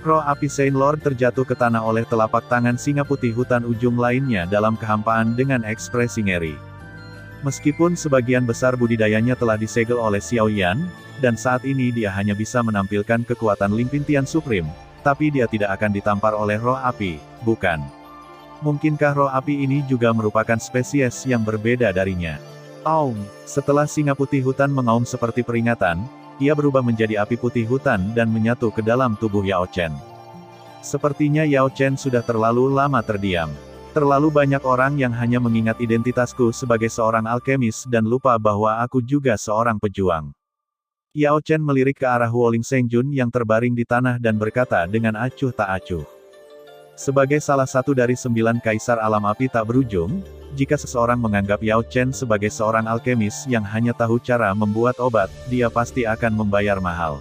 Roh api Saint Lord terjatuh ke tanah oleh telapak tangan singa putih hutan ujung lainnya dalam kehampaan dengan ekspresi ngeri. Meskipun sebagian besar budidayanya telah disegel oleh Xiao Yan, dan saat ini dia hanya bisa menampilkan kekuatan Lingpin Tian Supreme, tapi dia tidak akan ditampar oleh roh api, bukan? Mungkinkah roh api ini juga merupakan spesies yang berbeda darinya? Aum! Setelah singa putih hutan mengaum seperti peringatan, ia berubah menjadi api putih hutan dan menyatu ke dalam tubuh Yao Chen. Sepertinya Yao Chen sudah terlalu lama terdiam. Terlalu banyak orang yang hanya mengingat identitasku sebagai seorang alkemis dan lupa bahwa aku juga seorang pejuang. Yao Chen melirik ke arah Huoling Sengjun yang terbaring di tanah dan berkata dengan acuh tak acuh. Sebagai salah satu dari 9 kaisar alam api tak berujung, jika seseorang menganggap Yao Chen sebagai seorang alkemis yang hanya tahu cara membuat obat, dia pasti akan membayar mahal.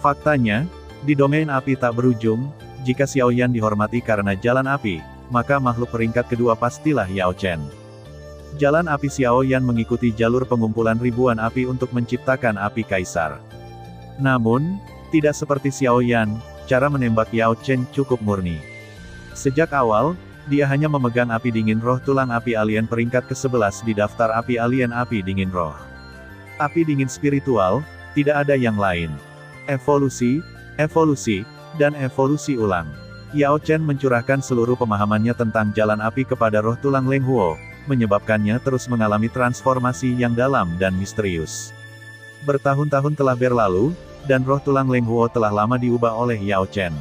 Faktanya, di domain api tak berujung, jika Xiao Yan dihormati karena jalan api, maka makhluk peringkat kedua pastilah Yao Chen. Jalan api Xiao Yan mengikuti jalur pengumpulan ribuan api untuk menciptakan api kaisar. Namun, tidak seperti Xiao Yan, cara menembak Yao Chen cukup murni. Sejak awal, dia hanya memegang api dingin roh tulang api alien peringkat ke-11 di daftar api alien api dingin roh. Api dingin spiritual, tidak ada yang lain. Evolusi, evolusi, dan evolusi ulang. Yao Chen mencurahkan seluruh pemahamannya tentang jalan api kepada roh tulang Leng Huo, menyebabkannya terus mengalami transformasi yang dalam dan misterius. Bertahun-tahun telah berlalu, dan roh tulang Leng Huo telah lama diubah oleh Yao Chen.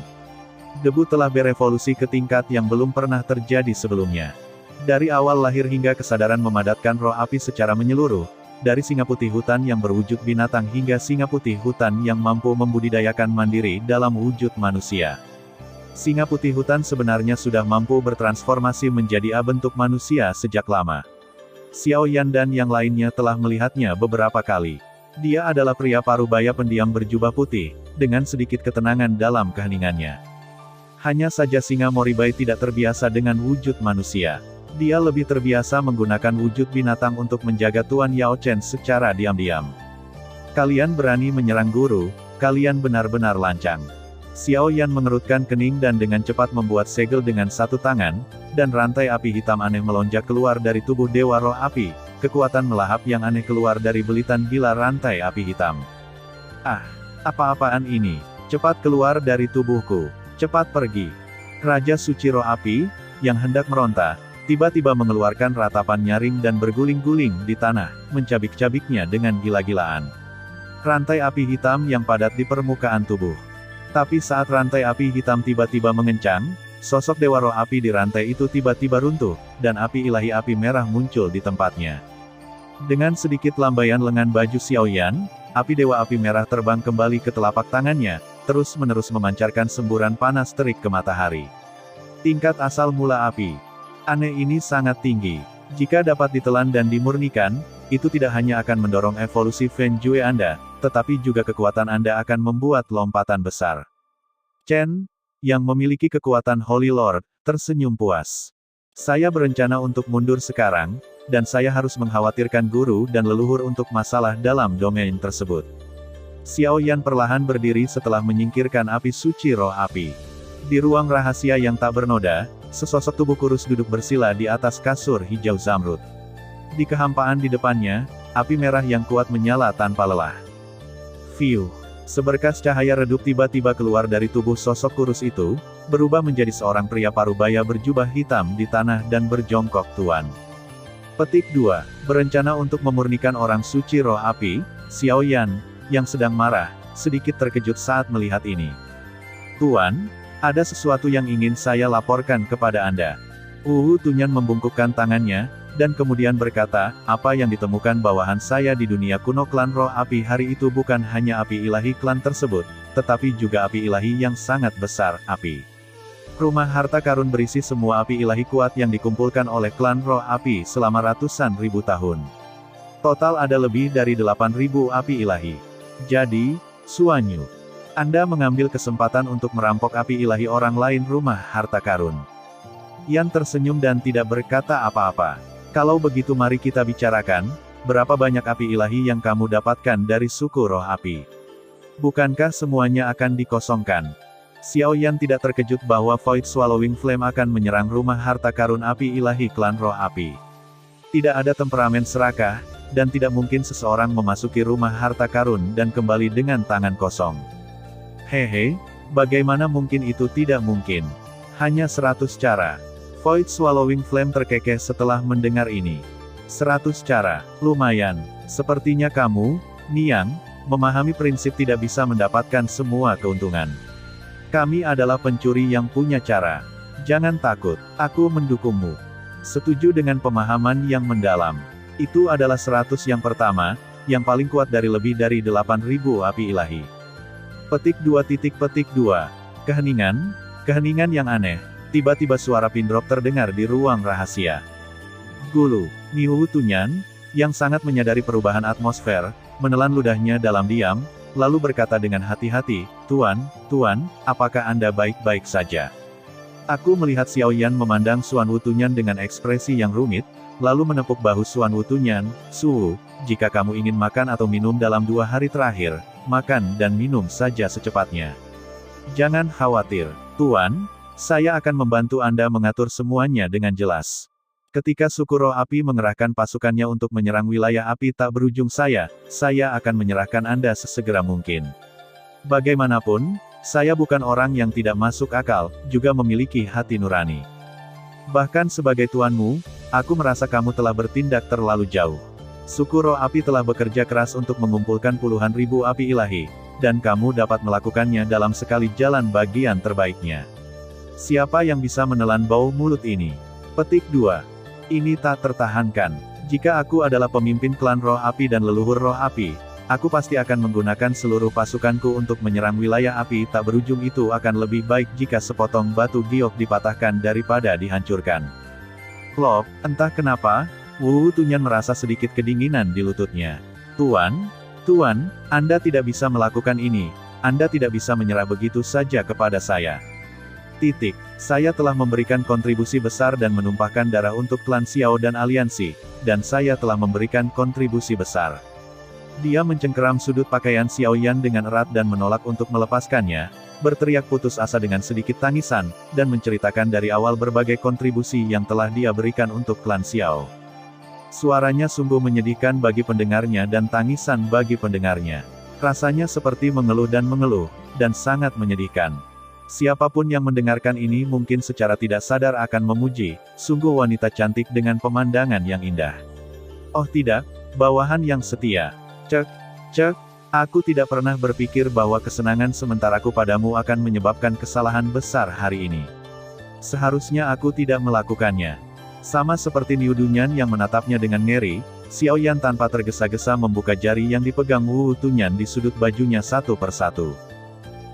Debu telah berevolusi ke tingkat yang belum pernah terjadi sebelumnya. Dari awal lahir hingga kesadaran memadatkan roh api secara menyeluruh, dari singa putih hutan yang berwujud binatang hingga singa putih hutan yang mampu membudidayakan mandiri dalam wujud manusia. Singa putih hutan sebenarnya sudah mampu bertransformasi menjadi bentuk manusia sejak lama. Xiao Yan dan yang lainnya telah melihatnya beberapa kali. Dia adalah pria parubaya pendiam berjubah putih, dengan sedikit ketenangan dalam keheningannya. Hanya saja singa Moribai tidak terbiasa dengan wujud manusia. Dia lebih terbiasa menggunakan wujud binatang untuk menjaga Tuan Yao Chen secara diam-diam. Kalian berani menyerang guru, kalian benar-benar lancang. Xiao Yan mengerutkan kening dan dengan cepat membuat segel dengan satu tangan, dan rantai api hitam aneh melonjak keluar dari tubuh Dewa Roh Api, kekuatan melahap yang aneh keluar dari belitan gila rantai api hitam. Ah, apa-apaan ini? Cepat keluar dari tubuhku. Cepat pergi. Raja Suci Roh Api, yang hendak meronta, tiba-tiba mengeluarkan ratapan nyaring dan berguling-guling di tanah, mencabik-cabiknya dengan gila-gilaan. Rantai api hitam yang padat di permukaan tubuh. Tapi saat rantai api hitam tiba-tiba mengencang, sosok Dewa Roh Api di rantai itu tiba-tiba runtuh, dan api ilahi api merah muncul di tempatnya. Dengan sedikit lambaian lengan baju Xiao Yan, api Dewa Api Merah terbang kembali ke telapak tangannya, terus-menerus memancarkan semburan panas terik ke matahari. Tingkat asal mula api aneh ini sangat tinggi. Jika dapat ditelan dan dimurnikan, itu tidak hanya akan mendorong evolusi Feng Jue Anda, tetapi juga kekuatan Anda akan membuat lompatan besar. Chen, yang memiliki kekuatan Holy Lord, tersenyum puas. Saya berencana untuk mundur sekarang, dan saya harus mengkhawatirkan guru dan leluhur untuk masalah dalam domain tersebut. Xiao Yan perlahan berdiri setelah menyingkirkan api suci roh api. Di ruang rahasia yang tak bernoda, sesosok tubuh kurus duduk bersila di atas kasur hijau zamrud. Di kehampaan di depannya, api merah yang kuat menyala tanpa lelah. Fiu! Seberkas cahaya redup tiba-tiba keluar dari tubuh sosok kurus itu, berubah menjadi seorang pria parubaya berjubah hitam di tanah dan berjongkok tuan. Petik 2. Berencana untuk memurnikan orang suci roh api, Xiao Yan, yang sedang marah, sedikit terkejut saat melihat ini. Tuan, ada sesuatu yang ingin saya laporkan kepada Anda. Tunyan membungkukkan tangannya, dan kemudian berkata, apa yang ditemukan bawahan saya di dunia kuno klan roh api hari itu bukan hanya api ilahi klan tersebut, tetapi juga api ilahi yang sangat besar, api. Rumah harta karun berisi semua api ilahi kuat yang dikumpulkan oleh klan roh api selama ratusan ribu tahun. Total ada lebih dari 8.000 api ilahi. Jadi, Suanyu, Anda mengambil kesempatan untuk merampok api ilahi orang lain rumah harta karun. Yan tersenyum dan tidak berkata apa-apa. Kalau begitu mari kita bicarakan, berapa banyak api ilahi yang kamu dapatkan dari suku roh api? Bukankah semuanya akan dikosongkan? Xiao Yan tidak terkejut bahwa Void Swallowing Flame akan menyerang rumah harta karun api ilahi klan roh api. Tidak ada temperamen serakah, dan tidak mungkin seseorang memasuki rumah harta karun dan kembali dengan tangan kosong. Hehe, bagaimana mungkin itu tidak mungkin? Hanya 100 cara. Void Swallowing Flame terkekeh setelah mendengar ini. 100 cara, lumayan. Sepertinya kamu, Niang, memahami prinsip tidak bisa mendapatkan semua keuntungan. Kami adalah pencuri yang punya cara. Jangan takut, aku mendukungmu. Setuju dengan pemahaman yang mendalam. Itu adalah 100 yang pertama, yang paling kuat dari lebih dari 8.000 api ilahi. Petik 2. Keheningan yang aneh. Tiba-tiba suara pin drop terdengar di ruang rahasia. Gulu, Niu Tunyan, yang sangat menyadari perubahan atmosfer, menelan ludahnya dalam diam, lalu berkata dengan hati-hati, Tuan, apakah Anda baik-baik saja? Aku melihat Xiao Yan memandang Suan Wutunyan dengan ekspresi yang rumit, lalu menepuk bahu Suan Wutunyan, Su, jika kamu ingin makan atau minum dalam 2 hari terakhir, makan dan minum saja secepatnya. Jangan khawatir, Tuan, saya akan membantu Anda mengatur semuanya dengan jelas. Ketika suku roh api mengerahkan pasukannya untuk menyerang wilayah api tak berujung saya akan menyerahkan Anda sesegera mungkin. Bagaimanapun, saya bukan orang yang tidak masuk akal, juga memiliki hati nurani. Bahkan sebagai tuanmu, aku merasa kamu telah bertindak terlalu jauh. Suku roh api telah bekerja keras untuk mengumpulkan puluhan ribu api ilahi, dan kamu dapat melakukannya dalam sekali jalan bagian terbaiknya. Siapa yang bisa menelan bau mulut ini? Petik 2. Ini tak tertahankan. Jika aku adalah pemimpin klan roh api dan leluhur roh api, aku pasti akan menggunakan seluruh pasukanku untuk menyerang wilayah api tak berujung itu. Akan lebih baik jika sepotong batu giok dipatahkan daripada dihancurkan. Plop, entah kenapa, Wu Tunyan merasa sedikit kedinginan di lututnya. Tuan, Anda tidak bisa melakukan ini. Anda tidak bisa menyerah begitu saja kepada saya. Saya telah memberikan kontribusi besar dan menumpahkan darah untuk klan Xiao dan aliansi, dan saya telah memberikan kontribusi besar. Dia mencengkeram sudut pakaian Xiao Yan dengan erat dan menolak untuk melepaskannya, berteriak putus asa dengan sedikit tangisan, dan menceritakan dari awal berbagai kontribusi yang telah dia berikan untuk klan Xiao. Suaranya sungguh menyedihkan bagi pendengarnya dan tangisan bagi pendengarnya. Rasanya seperti mengeluh, dan sangat menyedihkan. Siapapun yang mendengarkan ini mungkin secara tidak sadar akan memuji, sungguh wanita cantik dengan pemandangan yang indah. Oh tidak, bawahan yang setia. Cek, aku tidak pernah berpikir bahwa kesenangan sementaraku padamu akan menyebabkan kesalahan besar hari ini. Seharusnya aku tidak melakukannya. Sama seperti Niu Dunyan yang menatapnya dengan ngeri, Xiao Yan tanpa tergesa-gesa membuka jari yang dipegang Wu Tunyan di sudut bajunya satu persatu.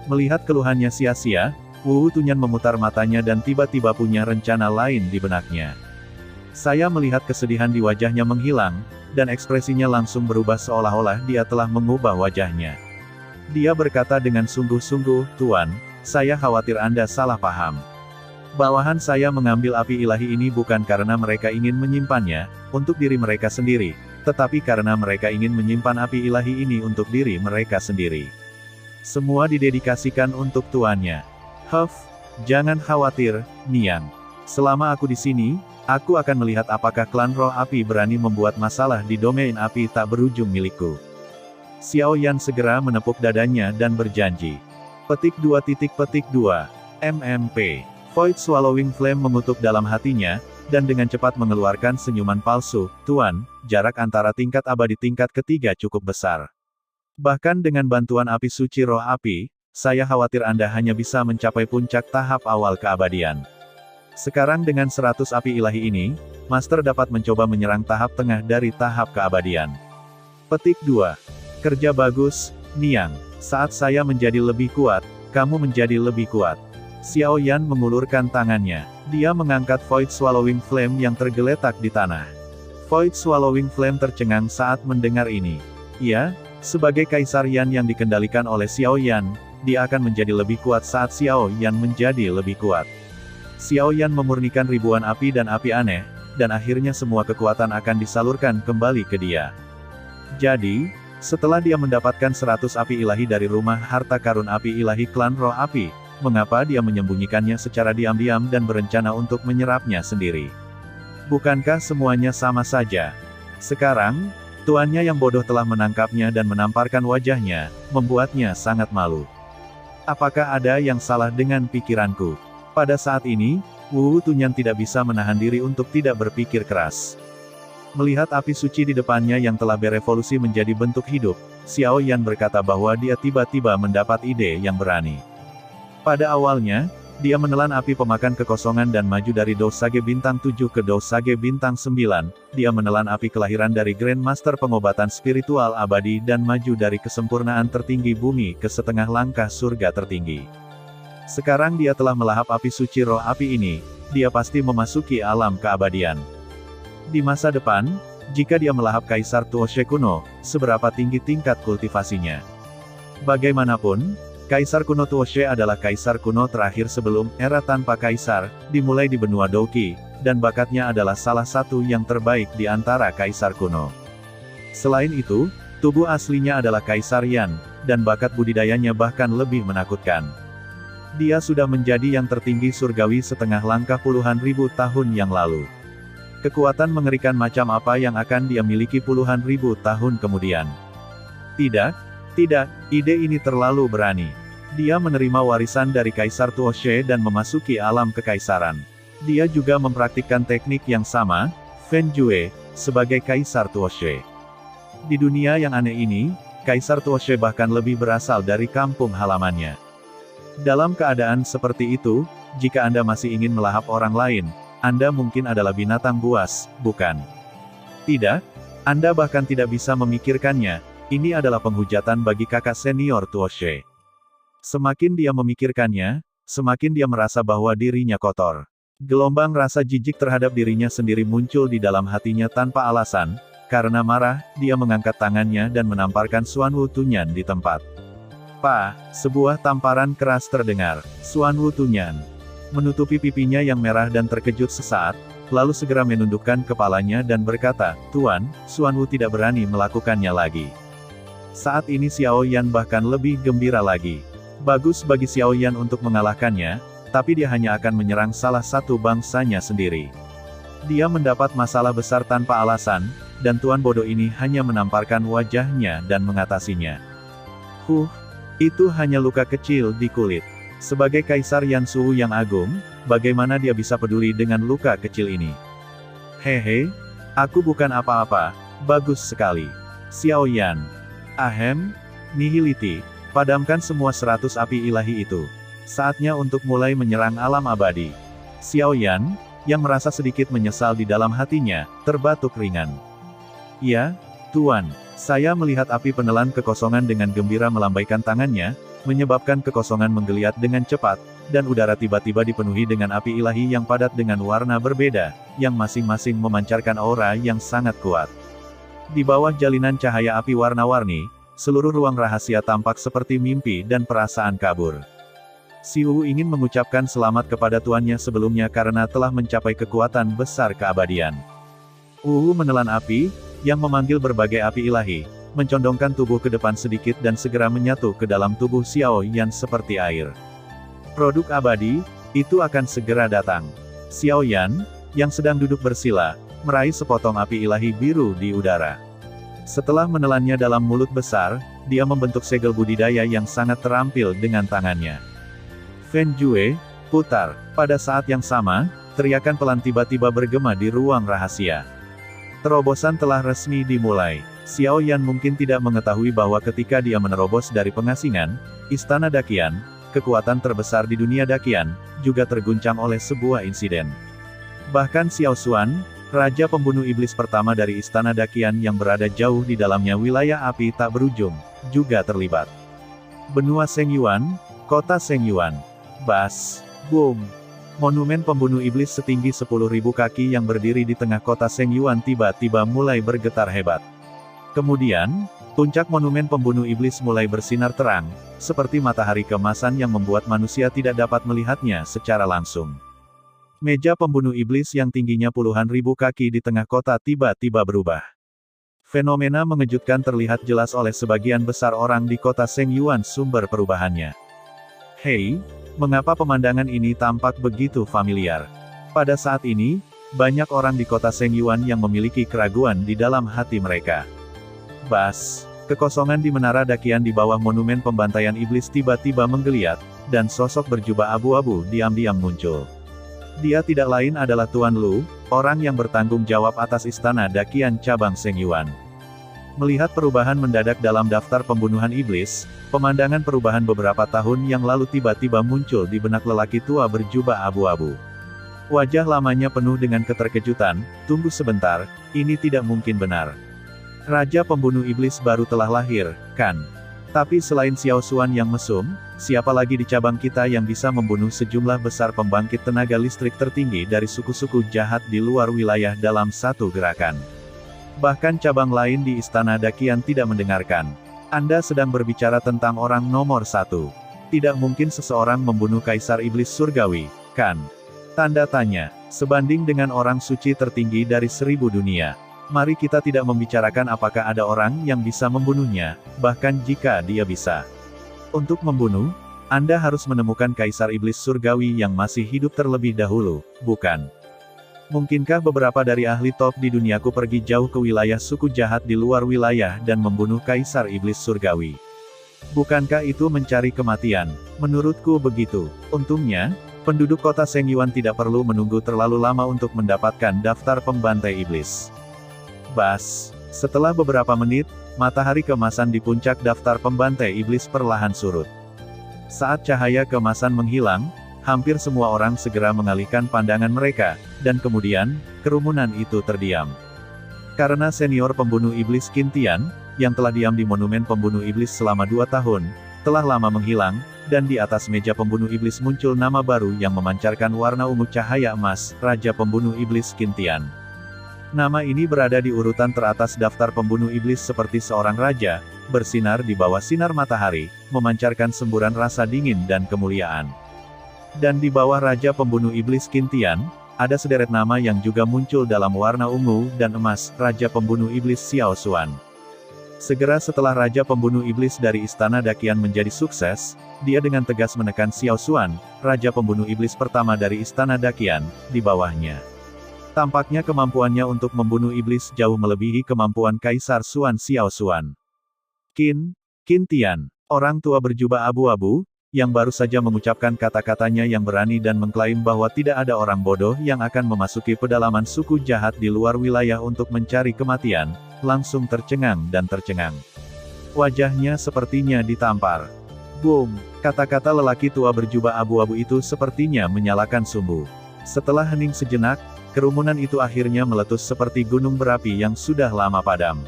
Melihat keluhannya sia-sia, Wu Tunyan memutar matanya dan tiba-tiba punya rencana lain di benaknya. Saya melihat kesedihan di wajahnya menghilang, dan ekspresinya langsung berubah seolah-olah dia telah mengubah wajahnya. Dia berkata dengan sungguh-sungguh, Tuan, saya khawatir Anda salah paham. Bawahan saya mengambil api ilahi ini bukan karena mereka ingin menyimpannya, untuk diri mereka sendiri, tetapi karena mereka ingin menyimpan api ilahi ini untuk diri mereka sendiri. Semua didedikasikan untuk tuannya. Jangan khawatir, Niang. Selama aku di sini, aku akan melihat apakah klan roh api berani membuat masalah di domain api tak berujung milikku. Xiao Yan segera menepuk dadanya dan berjanji. Petik 2. MMP. Void Swallowing Flame mengutuk dalam hatinya, dan dengan cepat mengeluarkan senyuman palsu. Tuan, jarak antara tingkat abadi tingkat ketiga cukup besar. Bahkan dengan bantuan api suci roh api, saya khawatir Anda hanya bisa mencapai puncak tahap awal keabadian. Sekarang dengan 100 api ilahi ini, Master dapat mencoba menyerang tahap tengah dari tahap keabadian. Petik 2. Kerja bagus, Niang. Saat saya menjadi lebih kuat, kamu menjadi lebih kuat. Xiao Yan mengulurkan tangannya. Dia mengangkat Void Swallowing Flame yang tergeletak di tanah. Void Swallowing Flame tercengang saat mendengar ini. Ya, sebagai Kaisar Yan yang dikendalikan oleh Xiao Yan, dia akan menjadi lebih kuat saat Xiao Yan menjadi lebih kuat. Xiao Yan memurnikan ribuan api dan api aneh, dan akhirnya semua kekuatan akan disalurkan kembali ke dia. Jadi, setelah dia mendapatkan 100 api ilahi dari rumah harta karun api ilahi klan roh api, mengapa dia menyembunyikannya secara diam-diam dan berencana untuk menyerapnya sendiri? Bukankah semuanya sama saja? Sekarang, tuannya yang bodoh telah menangkapnya dan menamparkan wajahnya, membuatnya sangat malu. Apakah ada yang salah dengan pikiranku? Pada saat ini, Wu Tunyan tidak bisa menahan diri untuk tidak berpikir keras. Melihat api suci di depannya yang telah berevolusi menjadi bentuk hidup, Xiao Yan berkata bahwa dia tiba-tiba mendapat ide yang berani. Pada awalnya, dia menelan api pemakan kekosongan dan maju dari Dosage Bintang 7 ke Dosage Bintang 9, dia menelan api kelahiran dari Grand Master pengobatan spiritual abadi dan maju dari kesempurnaan tertinggi bumi ke setengah langkah surga tertinggi. Sekarang dia telah melahap api suci roh api ini, dia pasti memasuki alam keabadian. Di masa depan, jika dia melahap Kaisar Tuoshe kuno, seberapa tinggi tingkat kultivasinya? Bagaimanapun, Kaisar kuno Tuoshe adalah kaisar kuno terakhir sebelum era tanpa kaisar, dimulai di benua Douqi, dan bakatnya adalah salah satu yang terbaik di antara kaisar kuno. Selain itu, tubuh aslinya adalah Kaisar Yan, dan bakat budidayanya bahkan lebih menakutkan. Dia sudah menjadi yang tertinggi surgawi setengah langkah puluhan ribu tahun yang lalu. Kekuatan mengerikan macam apa yang akan dia miliki puluhan ribu tahun kemudian? Tidak, ide ini terlalu berani. Dia menerima warisan dari Kaisar Tuoshe dan memasuki alam kekaisaran. Dia juga mempraktikkan teknik yang sama, Fen Jue, sebagai Kaisar Tuoshe. Di dunia yang aneh ini, Kaisar Tuoshe bahkan lebih berasal dari kampung halamannya. Dalam keadaan seperti itu, jika Anda masih ingin melahap orang lain, Anda mungkin adalah binatang buas, bukan? Tidak, Anda bahkan tidak bisa memikirkannya. Ini adalah penghujatan bagi kakak senior Tuoshe. Semakin dia memikirkannya, semakin dia merasa bahwa dirinya kotor. Gelombang rasa jijik terhadap dirinya sendiri muncul di dalam hatinya tanpa alasan. Karena marah, dia mengangkat tangannya dan menamparkan Xuan Wu Tunyan di tempat. Sebuah tamparan keras terdengar. Xuan Wu Tunyan menutupi pipinya yang merah dan terkejut sesaat, lalu segera menundukkan kepalanya dan berkata, "Tuan, Xuan Wu tidak berani melakukannya lagi." Saat ini Xiao Yan bahkan lebih gembira lagi. Bagus bagi Xiao Yan untuk mengalahkannya, tapi dia hanya akan menyerang salah satu bangsanya sendiri. Dia mendapat masalah besar tanpa alasan, dan tuan bodoh ini hanya menamparkan wajahnya dan mengatasinya. Itu hanya luka kecil di kulit. Sebagai Kaisar Yansu yang agung, bagaimana dia bisa peduli dengan luka kecil ini? Hehe, aku bukan apa-apa, bagus sekali. Xiao Yan. Nihiliti, padamkan semua 100 api ilahi itu. Saatnya untuk mulai menyerang alam abadi. Xiao Yan, yang merasa sedikit menyesal di dalam hatinya, terbatuk ringan. Ya, Tuan, saya melihat api penelan kekosongan dengan gembira melambaikan tangannya, menyebabkan kekosongan menggeliat dengan cepat, dan udara tiba-tiba dipenuhi dengan api ilahi yang padat dengan warna berbeda, yang masing-masing memancarkan aura yang sangat kuat. Di bawah jalinan cahaya api warna-warni, seluruh ruang rahasia tampak seperti mimpi dan perasaan kabur. Si Wu ingin mengucapkan selamat kepada tuannya sebelumnya karena telah mencapai kekuatan besar keabadian. Wu menelan api, yang memanggil berbagai api ilahi, mencondongkan tubuh ke depan sedikit dan segera menyatu ke dalam tubuh Xiao Yan seperti air. Produk abadi, itu akan segera datang. Xiao Yan, yang sedang duduk bersila, meraih sepotong api ilahi biru di udara. Setelah menelannya dalam mulut besar, dia membentuk segel budidaya yang sangat terampil dengan tangannya. Fen Jue, putar. Pada saat yang sama, teriakan pelan tiba-tiba bergema di ruang rahasia. Terobosan telah resmi dimulai. Xiao Yan mungkin tidak mengetahui bahwa ketika dia menerobos dari pengasingan, Istana Dakian, kekuatan terbesar di dunia Dakian, juga terguncang oleh sebuah insiden. Bahkan Xiao Xuan, Raja Pembunuh Iblis pertama dari Istana Dakian yang berada jauh di dalamnya wilayah api tak berujung, juga terlibat. Benua Seng Yuan, Kota Seng Yuan. Bas, boom. Monumen pembunuh iblis setinggi 10.000 kaki yang berdiri di tengah kota Seng Yuan tiba-tiba mulai bergetar hebat. Kemudian, puncak monumen pembunuh iblis mulai bersinar terang, seperti matahari keemasan yang membuat manusia tidak dapat melihatnya secara langsung. Meja pembunuh iblis yang tingginya puluhan ribu kaki di tengah kota tiba-tiba berubah. Fenomena mengejutkan terlihat jelas oleh sebagian besar orang di kota Seng Yuan sumber perubahannya. Hei, mengapa pemandangan ini tampak begitu familiar? Pada saat ini, banyak orang di kota Seng Yuan yang memiliki keraguan di dalam hati mereka. Bas, kekosongan di menara dakian di bawah monumen pembantaian iblis tiba-tiba menggeliat, dan sosok berjubah abu-abu diam-diam muncul. Dia tidak lain adalah Tuan Lu, orang yang bertanggung jawab atas istana dakian cabang Seng Yuan. Melihat perubahan mendadak dalam daftar pembunuhan iblis, pemandangan perubahan beberapa tahun yang lalu tiba-tiba muncul di benak lelaki tua berjubah abu-abu. Wajah lamanya penuh dengan keterkejutan. Tunggu sebentar, ini tidak mungkin benar. Raja pembunuh iblis baru telah lahir, kan? Tapi selain Xiao Xuan yang mesum, siapa lagi di cabang kita yang bisa membunuh sejumlah besar pembangkit tenaga listrik tertinggi dari suku-suku jahat di luar wilayah dalam satu gerakan? Bahkan cabang lain di Istana Dakian tidak mendengarkan. Anda sedang berbicara tentang orang nomor satu. Tidak mungkin seseorang membunuh Kaisar Iblis Surgawi, kan? Tanda tanya. Sebanding dengan orang suci tertinggi dari 1000 dunia. Mari kita tidak membicarakan apakah ada orang yang bisa membunuhnya, bahkan jika dia bisa. Untuk membunuh, Anda harus menemukan Kaisar Iblis Surgawi yang masih hidup terlebih dahulu, bukan? Mungkinkah beberapa dari ahli top di duniaku pergi jauh ke wilayah suku jahat di luar wilayah dan membunuh Kaisar Iblis Surgawi? Bukankah itu mencari kematian? Menurutku begitu. Untungnya, penduduk kota Sengyuan tidak perlu menunggu terlalu lama untuk mendapatkan daftar pembantai iblis. Bas. Setelah beberapa menit, matahari keemasan di puncak daftar pembantai iblis perlahan surut. Saat cahaya keemasan menghilang, hampir semua orang segera mengalihkan pandangan mereka, dan kemudian, kerumunan itu terdiam. Karena senior pembunuh iblis Qin Tian, yang telah diam di monumen pembunuh iblis selama 2 tahun, telah lama menghilang, dan di atas meja pembunuh iblis muncul nama baru yang memancarkan warna ungu cahaya emas, Raja Pembunuh Iblis Qin Tian. Nama ini berada di urutan teratas daftar pembunuh iblis seperti seorang raja, bersinar di bawah sinar matahari, memancarkan semburan rasa dingin dan kemuliaan. Dan di bawah Raja Pembunuh Iblis Qin Tian, ada sederet nama yang juga muncul dalam warna ungu dan emas, Raja Pembunuh Iblis Xiao Xuan. Segera setelah Raja Pembunuh Iblis dari Istana Daqian menjadi sukses, dia dengan tegas menekan Xiao Xuan, Raja Pembunuh Iblis pertama dari Istana Daqian, di bawahnya. Tampaknya kemampuannya untuk membunuh iblis jauh melebihi kemampuan Kaisar Xuan Xiao Xuan. Qin Tian, orang tua berjubah abu-abu, yang baru saja mengucapkan kata-katanya yang berani dan mengklaim bahwa tidak ada orang bodoh yang akan memasuki pedalaman suku jahat di luar wilayah untuk mencari kematian, langsung tercengang dan tercengang. Wajahnya sepertinya ditampar. Boom! Kata-kata lelaki tua berjubah abu-abu itu sepertinya menyalakan sumbu. Setelah hening sejenak, kerumunan itu akhirnya meletus seperti gunung berapi yang sudah lama padam.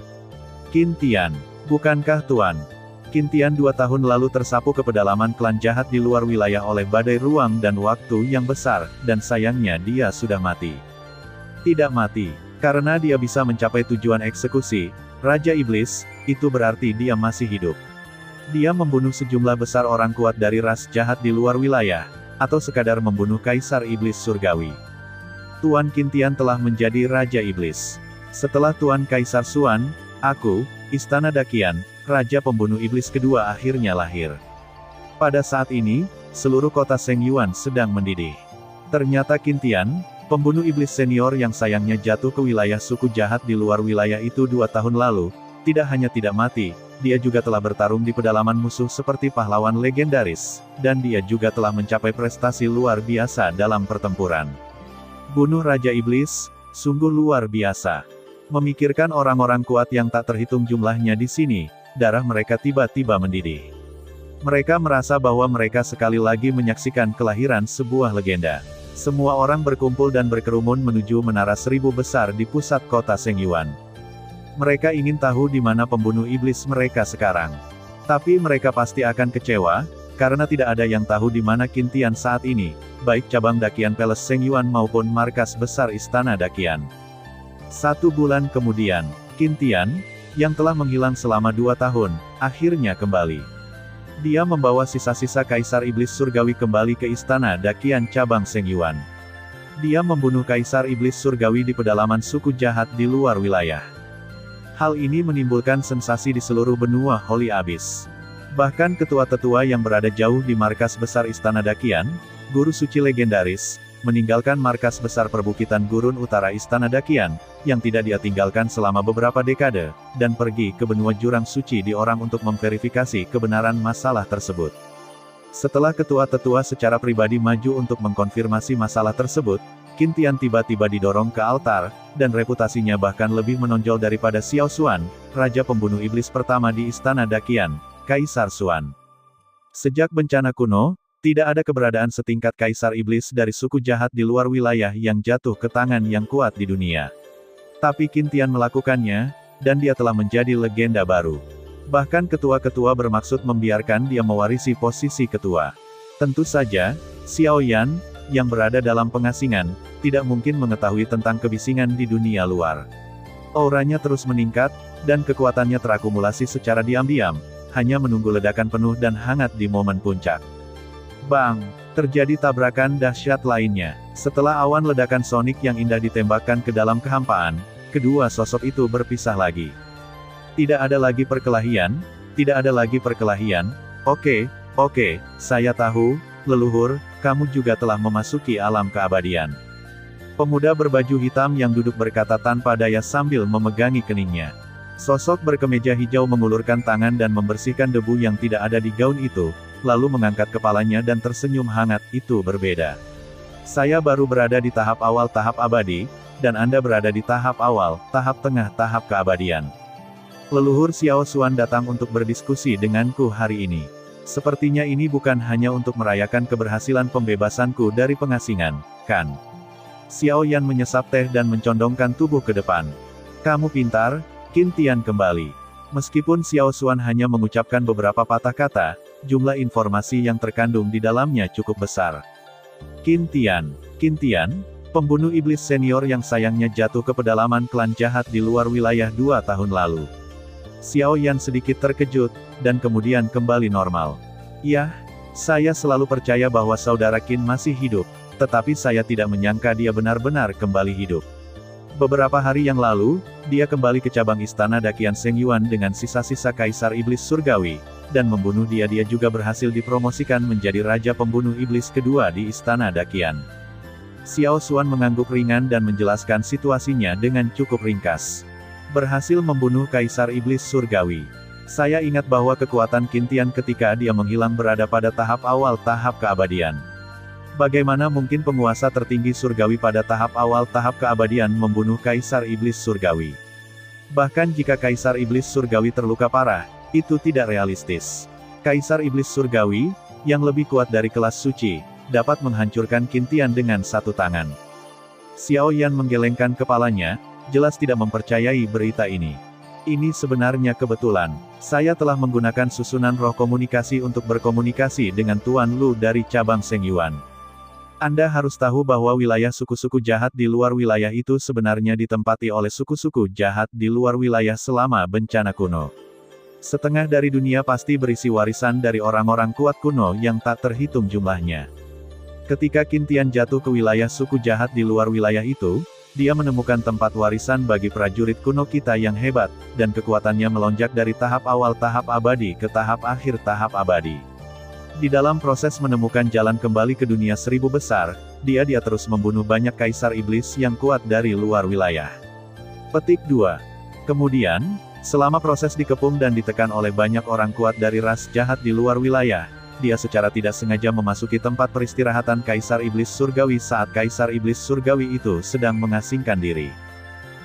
Qin Tian, bukankah Tuan? Qin Tian 2 tahun lalu tersapu ke pedalaman klan jahat di luar wilayah oleh badai ruang dan waktu yang besar, dan sayangnya dia sudah mati. Tidak mati, karena dia bisa mencapai tujuan eksekusi, Raja Iblis, itu berarti dia masih hidup. Dia membunuh sejumlah besar orang kuat dari ras jahat di luar wilayah, atau sekadar membunuh Kaisar Iblis Surgawi. Tuan Qin Tian telah menjadi Raja Iblis. Setelah Tuan Kaisar Xuan, aku, Istana Daqian, Raja Pembunuh Iblis kedua akhirnya lahir. Pada saat ini, seluruh kota Sengyuan sedang mendidih. Ternyata Qin Tian, pembunuh iblis senior yang sayangnya jatuh ke wilayah suku jahat di luar wilayah itu 2 tahun lalu, tidak hanya tidak mati, dia juga telah bertarung di pedalaman musuh seperti pahlawan legendaris, dan dia juga telah mencapai prestasi luar biasa dalam pertempuran. Bunuh Raja Iblis, sungguh luar biasa. Memikirkan orang-orang kuat yang tak terhitung jumlahnya di sini, darah mereka tiba-tiba mendidih. Mereka merasa bahwa mereka sekali lagi menyaksikan kelahiran sebuah legenda. Semua orang berkumpul dan berkerumun menuju Menara Seribu Besar di pusat kota Sengyuan. Mereka ingin tahu di mana pembunuh iblis mereka sekarang. Tapi mereka pasti akan kecewa, karena tidak ada yang tahu di mana Qin Tian saat ini, baik cabang Daqian Palace Sengyuan maupun markas besar Istana Daqian. 1 bulan kemudian, Qin Tian, yang telah menghilang selama 2 tahun, akhirnya kembali. Dia membawa sisa-sisa Kaisar Iblis Surgawi kembali ke Istana Daqian cabang Sengyuan. Dia membunuh Kaisar Iblis Surgawi di pedalaman suku jahat di luar wilayah. Hal ini menimbulkan sensasi di seluruh benua Holy Abyss. Bahkan ketua-tetua yang berada jauh di markas besar Istana Daqian, guru suci legendaris, meninggalkan markas besar perbukitan gurun utara Istana Daqian, yang tidak dia tinggalkan selama beberapa dekade, dan pergi ke benua jurang suci di orang untuk memverifikasi kebenaran masalah tersebut. Setelah ketua-tetua secara pribadi maju untuk mengkonfirmasi masalah tersebut, Qin Tian tiba-tiba didorong ke altar, dan reputasinya bahkan lebih menonjol daripada Xiao Xuan, Raja Pembunuh Iblis pertama di Istana Daqian, Kaisar Xuan. Sejak bencana kuno, tidak ada keberadaan setingkat Kaisar Iblis dari suku jahat di luar wilayah yang jatuh ke tangan yang kuat di dunia. Tapi Qin Tian melakukannya, dan dia telah menjadi legenda baru. Bahkan ketua-ketua bermaksud membiarkan dia mewarisi posisi ketua. Tentu saja, Xiao Yan, yang berada dalam pengasingan, tidak mungkin mengetahui tentang kebisingan di dunia luar. Auranya terus meningkat, dan kekuatannya terakumulasi secara diam-diam, hanya menunggu ledakan penuh dan hangat di momen puncak. Bang! Terjadi tabrakan dahsyat lainnya. Setelah awan ledakan sonik yang indah ditembakkan ke dalam kehampaan, kedua sosok itu berpisah lagi. Tidak ada lagi perkelahian, tidak ada lagi perkelahian. Oke, saya tahu, leluhur, kamu juga telah memasuki alam keabadian. Pemuda berbaju hitam yang duduk berkata tanpa daya sambil memegangi keningnya. Sosok berkemeja hijau mengulurkan tangan dan membersihkan debu yang tidak ada di gaun itu, lalu mengangkat kepalanya dan tersenyum hangat. Itu berbeda. Saya baru berada di tahap awal tahap abadi, dan Anda berada di tahap awal, tahap tengah tahap keabadian. Leluhur Xiao Xuan datang untuk berdiskusi denganku hari ini. Sepertinya ini bukan hanya untuk merayakan keberhasilan pembebasanku dari pengasingan, kan? Xiao Yan menyesap teh dan mencondongkan tubuh ke depan. Kamu pintar, Qin Tian kembali. Meskipun Xiao Xuan hanya mengucapkan beberapa patah kata, jumlah informasi yang terkandung di dalamnya cukup besar. Qin Tian, pembunuh iblis senior yang sayangnya jatuh ke pedalaman klan jahat di luar wilayah 2 tahun lalu. Xiao Yan sedikit terkejut, dan kemudian kembali normal. Yah, saya selalu percaya bahwa saudara Qin masih hidup, tetapi saya tidak menyangka dia benar-benar kembali hidup. Beberapa hari yang lalu, dia kembali ke cabang istana Dakian Seng Yuan dengan sisa-sisa Kaisar Iblis Surgawi, dan membunuh dia. Dia juga berhasil dipromosikan menjadi Raja Pembunuh Iblis kedua di istana Dakian. Xiao Xuan mengangguk ringan dan menjelaskan situasinya dengan cukup ringkas. Berhasil membunuh Kaisar Iblis Surgawi. Saya ingat bahwa kekuatan Qin Tian ketika dia menghilang berada pada tahap awal tahap keabadian. Bagaimana mungkin penguasa tertinggi surgawi pada tahap awal tahap keabadian membunuh Kaisar Iblis Surgawi? Bahkan jika Kaisar Iblis Surgawi terluka parah, itu tidak realistis. Kaisar Iblis Surgawi, yang lebih kuat dari kelas suci, dapat menghancurkan Qin Tian dengan satu tangan. Xiao Yan menggelengkan kepalanya, jelas tidak mempercayai berita ini. Ini sebenarnya kebetulan. Saya telah menggunakan susunan roh komunikasi untuk berkomunikasi dengan Tuan Lu dari cabang Seng Yuan. Anda harus tahu bahwa wilayah suku-suku jahat di luar wilayah itu sebenarnya ditempati oleh suku-suku jahat di luar wilayah selama bencana kuno. Setengah dari dunia pasti berisi warisan dari orang-orang kuat kuno yang tak terhitung jumlahnya. Ketika Qin Tian jatuh ke wilayah suku jahat di luar wilayah itu, dia menemukan tempat warisan bagi prajurit kuno kita yang hebat, dan kekuatannya melonjak dari tahap awal tahap abadi ke tahap akhir tahap abadi. Di dalam proses menemukan jalan kembali ke dunia 1000 besar, dia terus membunuh banyak kaisar iblis yang kuat dari luar wilayah. Petik 2. Kemudian, selama proses dikepung dan ditekan oleh banyak orang kuat dari ras jahat di luar wilayah, dia secara tidak sengaja memasuki tempat peristirahatan Kaisar Iblis Surgawi saat Kaisar Iblis Surgawi itu sedang mengasingkan diri.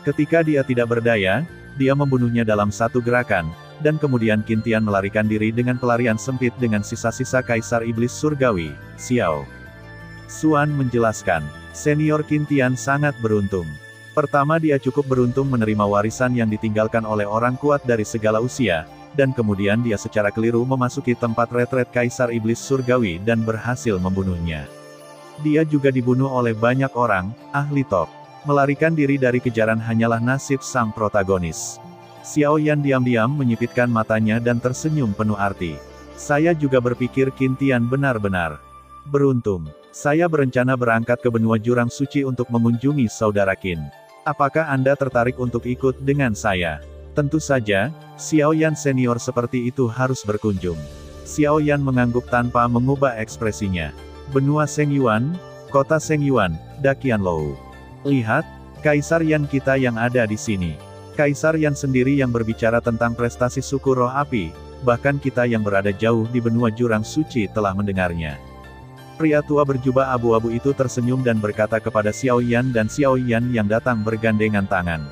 Ketika dia tidak berdaya, dia membunuhnya dalam satu gerakan, dan kemudian Qin Tian melarikan diri dengan pelarian sempit dengan sisa-sisa Kaisar Iblis Surgawi. Xiao Xuan menjelaskan, senior Qin Tian sangat beruntung. Pertama, dia cukup beruntung menerima warisan yang ditinggalkan oleh orang kuat dari segala usia, dan kemudian dia secara keliru memasuki tempat retret Kaisar Iblis Surgawi dan berhasil membunuhnya. Dia juga dibunuh oleh banyak orang, ahli top. Melarikan diri dari kejaran hanyalah nasib sang protagonis. Xiao Yan diam-diam menyipitkan matanya dan tersenyum penuh arti. Saya juga berpikir Qin Tian benar-benar beruntung. Saya berencana berangkat ke benua Jurang Suci untuk mengunjungi saudara Qin. Apakah Anda tertarik untuk ikut dengan saya? Tentu saja, Xiao Yan senior seperti itu harus berkunjung. Xiao Yan mengangguk tanpa mengubah ekspresinya. Benua Seng Yuan, kota Seng Yuan, Dakian Lou. Lihat, Kaisar Yan kita yang ada di sini. Kaisar Yan sendiri yang berbicara tentang prestasi suku roh api, bahkan kita yang berada jauh di benua Jurang Suci telah mendengarnya. Pria tua berjubah abu-abu itu tersenyum dan berkata kepada Xiao Yan dan Xiao Yan yang datang bergandengan tangan.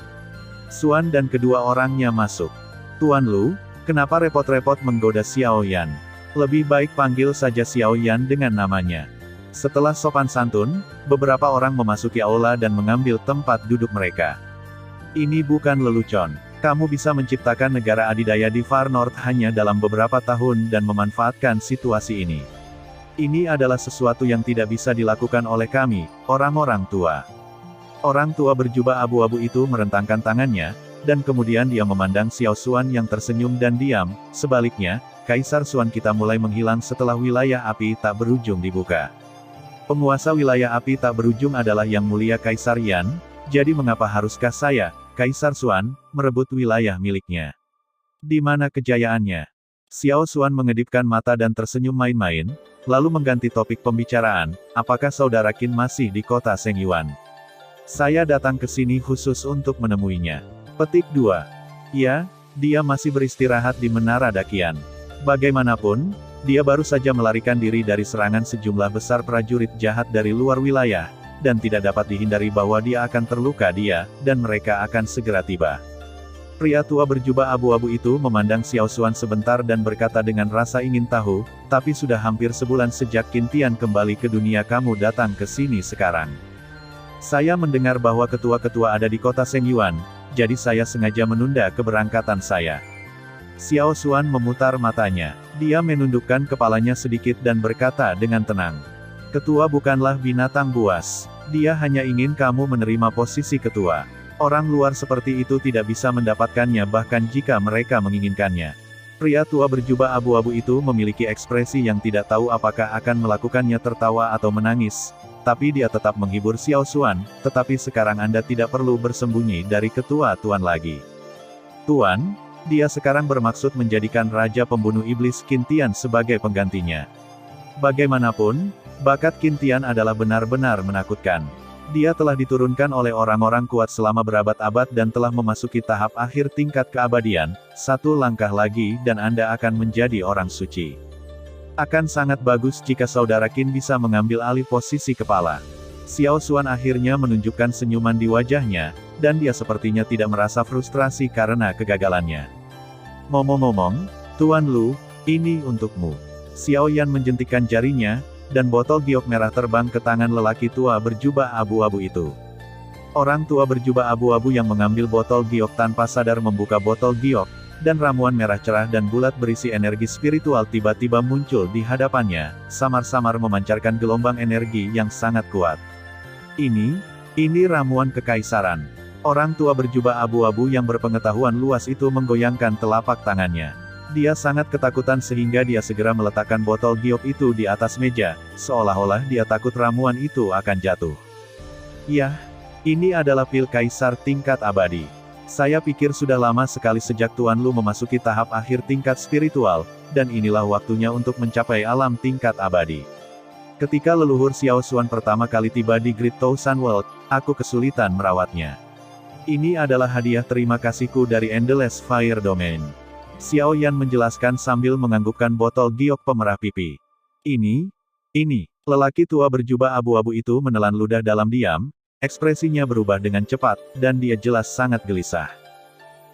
Xuan dan kedua orangnya masuk. Tuan Lu, kenapa repot-repot menggoda Xiao Yan? Lebih baik panggil saja Xiao Yan dengan namanya. Setelah sopan santun, beberapa orang memasuki aula dan mengambil tempat duduk mereka. Ini bukan lelucon. Kamu bisa menciptakan negara adidaya di Far North hanya dalam beberapa tahun dan memanfaatkan situasi ini. Ini adalah sesuatu yang tidak bisa dilakukan oleh kami, orang-orang tua. Orang tua berjubah abu-abu itu merentangkan tangannya, dan kemudian dia memandang Xiao Xuan yang tersenyum dan diam. Sebaliknya, Kaisar Xuan kita mulai menghilang setelah wilayah api tak berujung dibuka. Penguasa wilayah api tak berujung adalah Yang Mulia Kaisar Yan, jadi mengapa haruskah saya, Kaisar Xuan, merebut wilayah miliknya? Di mana kejayaannya? Xiao Xuan mengedipkan mata dan tersenyum main-main, lalu mengganti topik pembicaraan. Apakah saudara Qin masih di kota Seng Yuan? Saya datang ke sini khusus untuk menemuinya. Petik 2. Ya, dia masih beristirahat di Menara Dakian. Bagaimanapun, dia baru saja melarikan diri dari serangan sejumlah besar prajurit jahat dari luar wilayah, dan tidak dapat dihindari bahwa dia akan terluka dan mereka akan segera tiba. Pria tua berjubah abu-abu itu memandang Xiao Xuan sebentar dan berkata dengan rasa ingin tahu, tapi sudah hampir sebulan sejak Qin Tian kembali ke dunia kamu datang ke sini sekarang. Saya mendengar bahwa ketua-ketua ada di kota Sengyuan, jadi saya sengaja menunda keberangkatan saya. Xiao Xuan memutar matanya. Dia menundukkan kepalanya sedikit dan berkata dengan tenang. Ketua bukanlah binatang buas. Dia hanya ingin kamu menerima posisi ketua. Orang luar seperti itu tidak bisa mendapatkannya bahkan jika mereka menginginkannya. Pria tua berjubah abu-abu itu memiliki ekspresi yang tidak tahu apakah akan melakukannya tertawa atau menangis. Tapi dia tetap menghibur Xiao Xuan, tetapi sekarang Anda tidak perlu bersembunyi dari ketua Tuan lagi. Tuan, dia sekarang bermaksud menjadikan Raja Pembunuh Iblis Qin Tian sebagai penggantinya. Bagaimanapun, bakat Qin Tian adalah benar-benar menakutkan. Dia telah diturunkan oleh orang-orang kuat selama berabad-abad dan telah memasuki tahap akhir tingkat keabadian, satu langkah lagi dan Anda akan menjadi orang suci. Akan sangat bagus jika saudara Qin bisa mengambil alih posisi kepala. Xiao Xuan akhirnya menunjukkan senyuman di wajahnya, dan dia sepertinya tidak merasa frustrasi karena kegagalannya. Ngomong-ngomong, Tuan Lu, ini untukmu. Xiao Yan menjentikkan jarinya, dan botol giok merah terbang ke tangan lelaki tua berjubah abu-abu itu. Orang tua berjubah abu-abu yang mengambil botol giok tanpa sadar membuka botol giok, dan ramuan merah cerah dan bulat berisi energi spiritual tiba-tiba muncul di hadapannya, samar-samar memancarkan gelombang energi yang sangat kuat. Ini ramuan kekaisaran. Orang tua berjubah abu-abu yang berpengetahuan luas itu menggoyangkan telapak tangannya. Dia sangat ketakutan sehingga dia segera meletakkan botol giok itu di atas meja, seolah-olah dia takut ramuan itu akan jatuh. Yah, ini adalah pil kaisar tingkat abadi. Saya pikir sudah lama sekali sejak Tuan Lu memasuki tahap akhir tingkat spiritual, dan inilah waktunya untuk mencapai alam tingkat abadi. Ketika leluhur Xiao Xuan pertama kali tiba di Great Tousan World, aku kesulitan merawatnya. Ini adalah hadiah terima kasihku dari Endless Fire Domain. Xiao Yan menjelaskan sambil menganggukkan botol giok pemerah pipi. Ini. Lelaki tua berjubah abu-abu itu menelan ludah dalam diam, ekspresinya berubah dengan cepat, dan dia jelas sangat gelisah.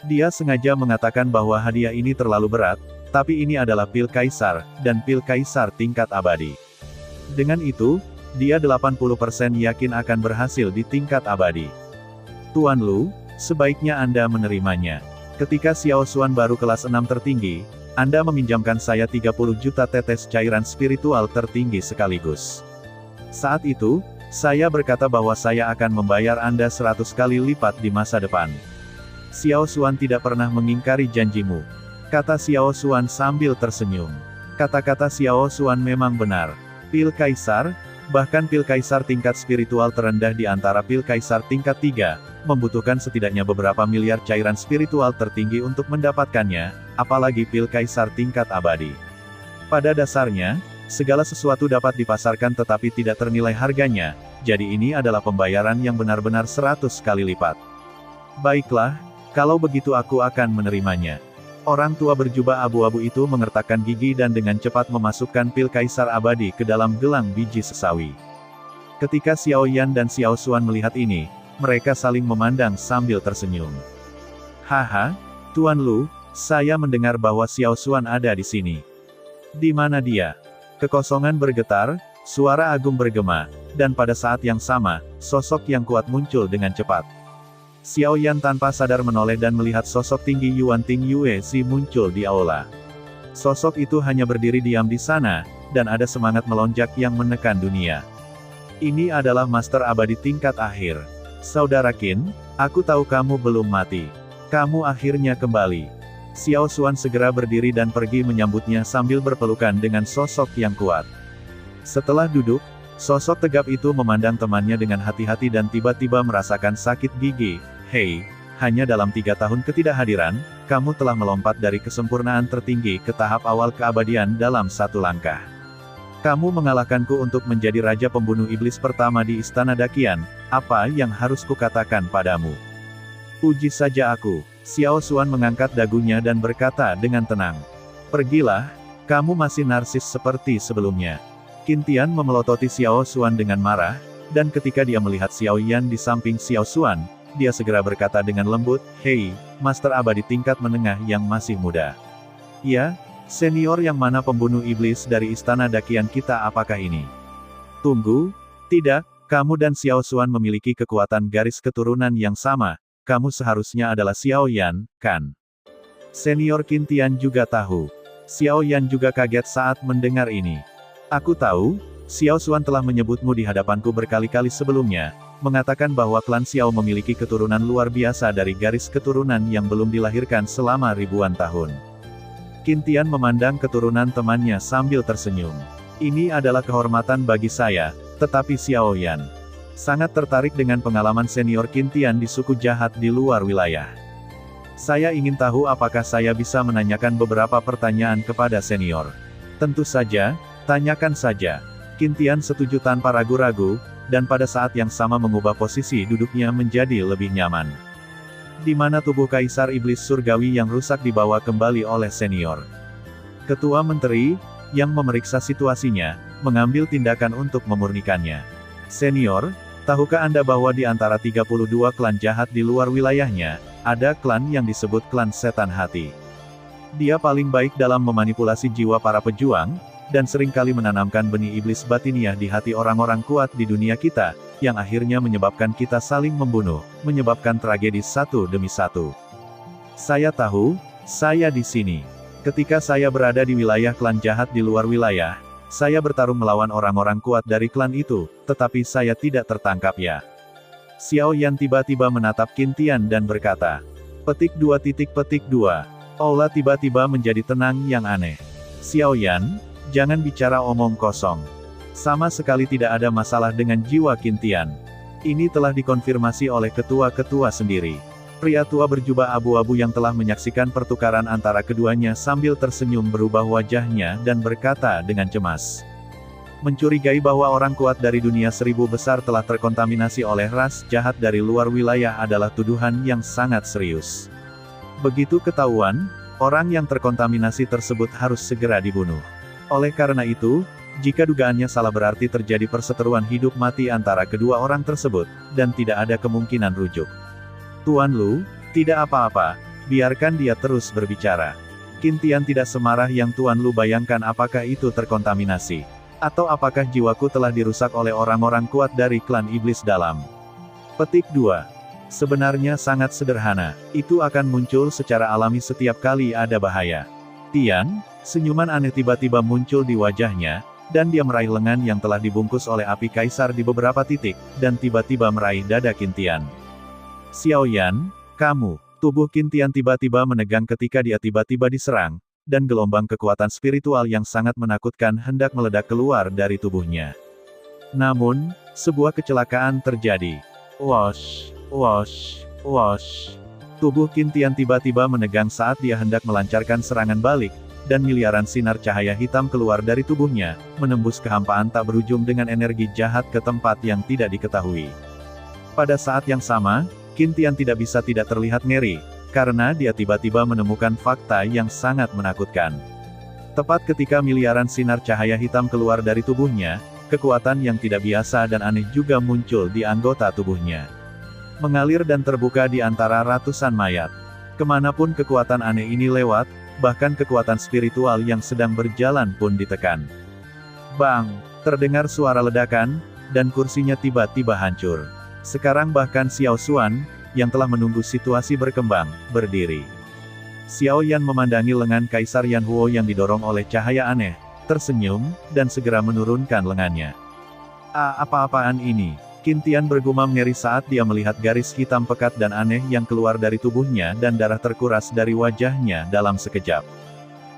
Dia sengaja mengatakan bahwa hadiah ini terlalu berat, tapi ini adalah pil kaisar, dan pil kaisar tingkat abadi. Dengan itu, dia 80% yakin akan berhasil di tingkat abadi. Tuan Lu, sebaiknya Anda menerimanya. Ketika Xiao Xuan baru kelas 6 tertinggi, Anda meminjamkan saya 30 juta tetes cairan spiritual tertinggi sekaligus. Saat itu, saya berkata bahwa saya akan membayar Anda 100 kali lipat di masa depan. Xiao Xuan tidak pernah mengingkari janjimu, kata Xiao Xuan sambil tersenyum. Kata-kata Xiao Xuan memang benar. Pil kaisar, bahkan pil kaisar tingkat spiritual terendah di antara pil kaisar tingkat 3, membutuhkan setidaknya beberapa miliar cairan spiritual tertinggi untuk mendapatkannya, apalagi pil kaisar tingkat abadi. Pada dasarnya, segala sesuatu dapat dipasarkan tetapi tidak ternilai harganya, jadi ini adalah pembayaran yang benar-benar 100 kali lipat. Baiklah, kalau begitu aku akan menerimanya. Orang tua berjubah abu-abu itu mengertakkan gigi dan dengan cepat memasukkan pil kaisar abadi ke dalam gelang biji sesawi. Ketika Xiao Yan dan Xiao Xuan melihat ini, mereka saling memandang sambil tersenyum. Haha, Tuan Lu, saya mendengar bahwa Xiao Xuan ada di sini. Di mana dia? Kekosongan bergetar, suara agung bergema, dan pada saat yang sama, sosok yang kuat muncul dengan cepat. Xiao Yan tanpa sadar menoleh dan melihat sosok tinggi Yuan Ting Yue Si muncul di aula. Sosok itu hanya berdiri diam di sana, dan ada semangat melonjak yang menekan dunia. Ini adalah Master Abadi tingkat akhir. Saudara Qin, aku tahu kamu belum mati. Kamu akhirnya kembali. Xiao Xuan segera berdiri dan pergi menyambutnya sambil berpelukan dengan sosok yang kuat. Setelah duduk, sosok tegap itu memandang temannya dengan hati-hati dan tiba-tiba merasakan sakit gigi. Hei, hanya dalam 3 tahun ketidakhadiran, kamu telah melompat dari kesempurnaan tertinggi ke tahap awal keabadian dalam 1 langkah. Kamu mengalahkanku untuk menjadi Raja Pembunuh Iblis pertama di Istana Dakian, Apa yang harus kukatakan padamu? Uji saja aku. Xiao Xuan mengangkat dagunya dan berkata dengan tenang. Pergilah, kamu masih narsis seperti sebelumnya. Qin Tian memelototi Xiao Xuan dengan marah, dan ketika dia melihat Xiao Yan di samping Xiao Xuan, dia segera berkata dengan lembut, Hei, Master Abadi tingkat menengah yang masih muda. Ya, senior yang mana pembunuh iblis dari istana dakian kita apakah ini? Tunggu, tidak, kamu dan Xiao Xuan memiliki kekuatan garis keturunan yang sama, kamu seharusnya adalah Xiao Yan, kan? Senior Qin Tian juga tahu. Xiao Yan juga kaget saat mendengar ini. Aku tahu, Xiao Xuan telah menyebutmu di hadapanku berkali-kali sebelumnya, mengatakan bahwa klan Xiao memiliki keturunan luar biasa dari garis keturunan yang belum dilahirkan selama ribuan tahun. Qin Tian memandang keturunan temannya sambil tersenyum. Ini adalah kehormatan bagi saya, tetapi Xiao Yan sangat tertarik dengan pengalaman senior Qin Tian di suku jahat di luar wilayah. Saya ingin tahu apakah saya bisa menanyakan beberapa pertanyaan kepada senior. Tentu saja, tanyakan saja. Qin Tian setuju tanpa ragu-ragu, dan pada saat yang sama mengubah posisi duduknya menjadi lebih nyaman. Di mana tubuh Kaisar Iblis Surgawi yang rusak dibawa kembali oleh senior. Ketua Menteri, yang memeriksa situasinya, mengambil tindakan untuk memurnikannya. Senior, tahukah Anda bahwa di antara 32 klan jahat di luar wilayahnya, ada klan yang disebut klan setan hati. Dia paling baik dalam memanipulasi jiwa para pejuang, dan seringkali menanamkan benih iblis batiniah di hati orang-orang kuat di dunia kita, yang akhirnya menyebabkan kita saling membunuh, menyebabkan tragedi satu demi satu. Saya tahu, saya di sini. Ketika saya berada di wilayah klan jahat di luar wilayah, saya bertarung melawan orang-orang kuat dari klan itu, tetapi saya tidak tertangkap ya. Xiao Yan tiba-tiba menatap Qin Tian dan berkata, petik 2. Aula tiba-tiba menjadi tenang yang aneh. Xiao Yan, jangan bicara omong kosong. Sama sekali tidak ada masalah dengan jiwa Qin Tian. Ini telah dikonfirmasi oleh ketua-ketua sendiri. Pria tua berjubah abu-abu yang telah menyaksikan pertukaran antara keduanya sambil tersenyum berubah wajahnya dan berkata dengan cemas. Mencurigai bahwa orang kuat dari dunia 1000 besar telah terkontaminasi oleh ras jahat dari luar wilayah adalah tuduhan yang sangat serius. Begitu ketahuan, orang yang terkontaminasi tersebut harus segera dibunuh. Oleh karena itu, jika dugaannya salah berarti terjadi perseteruan hidup mati antara kedua orang tersebut, dan tidak ada kemungkinan rujuk. Tuan Lu, tidak apa-apa, biarkan dia terus berbicara. Qin Tian tidak semarah yang Tuan Lu bayangkan apakah itu terkontaminasi. Atau apakah jiwaku telah dirusak oleh orang-orang kuat dari klan iblis dalam. Petik 2. Sebenarnya sangat sederhana, itu akan muncul secara alami setiap kali ada bahaya. Tian, senyuman aneh tiba-tiba muncul di wajahnya, dan dia meraih lengan yang telah dibungkus oleh api kaisar di beberapa titik, dan tiba-tiba meraih dada Qin Tian. Xiao Yan, kamu. Tubuh Qin Tian tiba-tiba menegang ketika dia tiba-tiba diserang, dan gelombang kekuatan spiritual yang sangat menakutkan hendak meledak keluar dari tubuhnya. Namun, sebuah kecelakaan terjadi. Wosh, wosh, wosh. Tubuh Qin Tian tiba-tiba menegang saat dia hendak melancarkan serangan balik, dan miliaran sinar cahaya hitam keluar dari tubuhnya, menembus kehampaan tak berujung dengan energi jahat ke tempat yang tidak diketahui. Pada saat yang sama, Qin Tian tidak bisa tidak terlihat ngeri, karena dia tiba-tiba menemukan fakta yang sangat menakutkan. Tepat ketika miliaran sinar cahaya hitam keluar dari tubuhnya, kekuatan yang tidak biasa dan aneh juga muncul di anggota tubuhnya. Mengalir dan terbuka di antara ratusan mayat. Kemanapun kekuatan aneh ini lewat, bahkan kekuatan spiritual yang sedang berjalan pun ditekan. Bang! Terdengar suara ledakan, dan kursinya tiba-tiba hancur. Sekarang bahkan Xiao Xuan, yang telah menunggu situasi berkembang, berdiri. Xiao Yan memandangi lengan Kaisar Yan Huo yang didorong oleh cahaya aneh, tersenyum, dan segera menurunkan lengannya. Apa-apaan ini? Qin Tian bergumam ngeri saat dia melihat garis hitam pekat dan aneh yang keluar dari tubuhnya dan darah terkuras dari wajahnya dalam sekejap.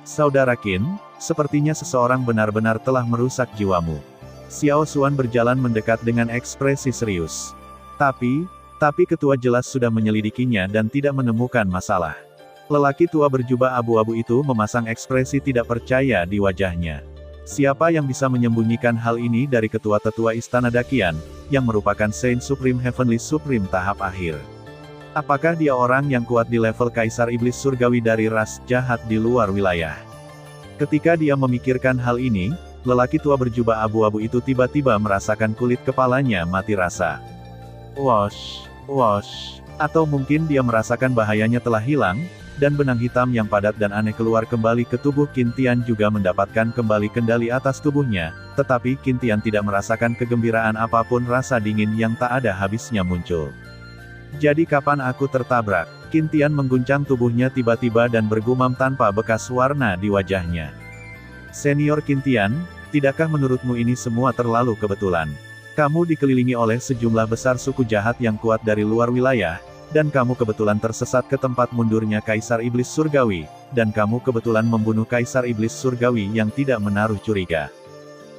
Saudara Qin, sepertinya seseorang benar-benar telah merusak jiwamu. Xiao Xuan berjalan mendekat dengan ekspresi serius. Tapi ketua jelas sudah menyelidikinya dan tidak menemukan masalah. Lelaki tua berjubah abu-abu itu memasang ekspresi tidak percaya di wajahnya. Siapa yang bisa menyembunyikan hal ini dari ketua-tetua Istana Dakian, yang merupakan Saint Supreme Heavenly Supreme tahap akhir? Apakah dia orang yang kuat di level Kaisar Iblis Surgawi dari ras jahat di luar wilayah? Ketika dia memikirkan hal ini, lelaki tua berjubah abu-abu itu tiba-tiba merasakan kulit kepalanya mati rasa. Wosh, wosh. Atau mungkin dia merasakan bahayanya telah hilang, dan benang hitam yang padat dan aneh keluar kembali ke tubuh Qin Tian juga mendapatkan kembali kendali atas tubuhnya, tetapi Qin Tian tidak merasakan kegembiraan apapun, rasa dingin yang tak ada habisnya muncul. Jadi kapan aku tertabrak? Qin Tian mengguncang tubuhnya tiba-tiba dan bergumam tanpa bekas warna di wajahnya. Senior Qin Tian, tidakkah menurutmu ini semua terlalu kebetulan? Kamu dikelilingi oleh sejumlah besar suku jahat yang kuat dari luar wilayah, dan kamu kebetulan tersesat ke tempat mundurnya Kaisar Iblis Surgawi, dan kamu kebetulan membunuh Kaisar Iblis Surgawi yang tidak menaruh curiga.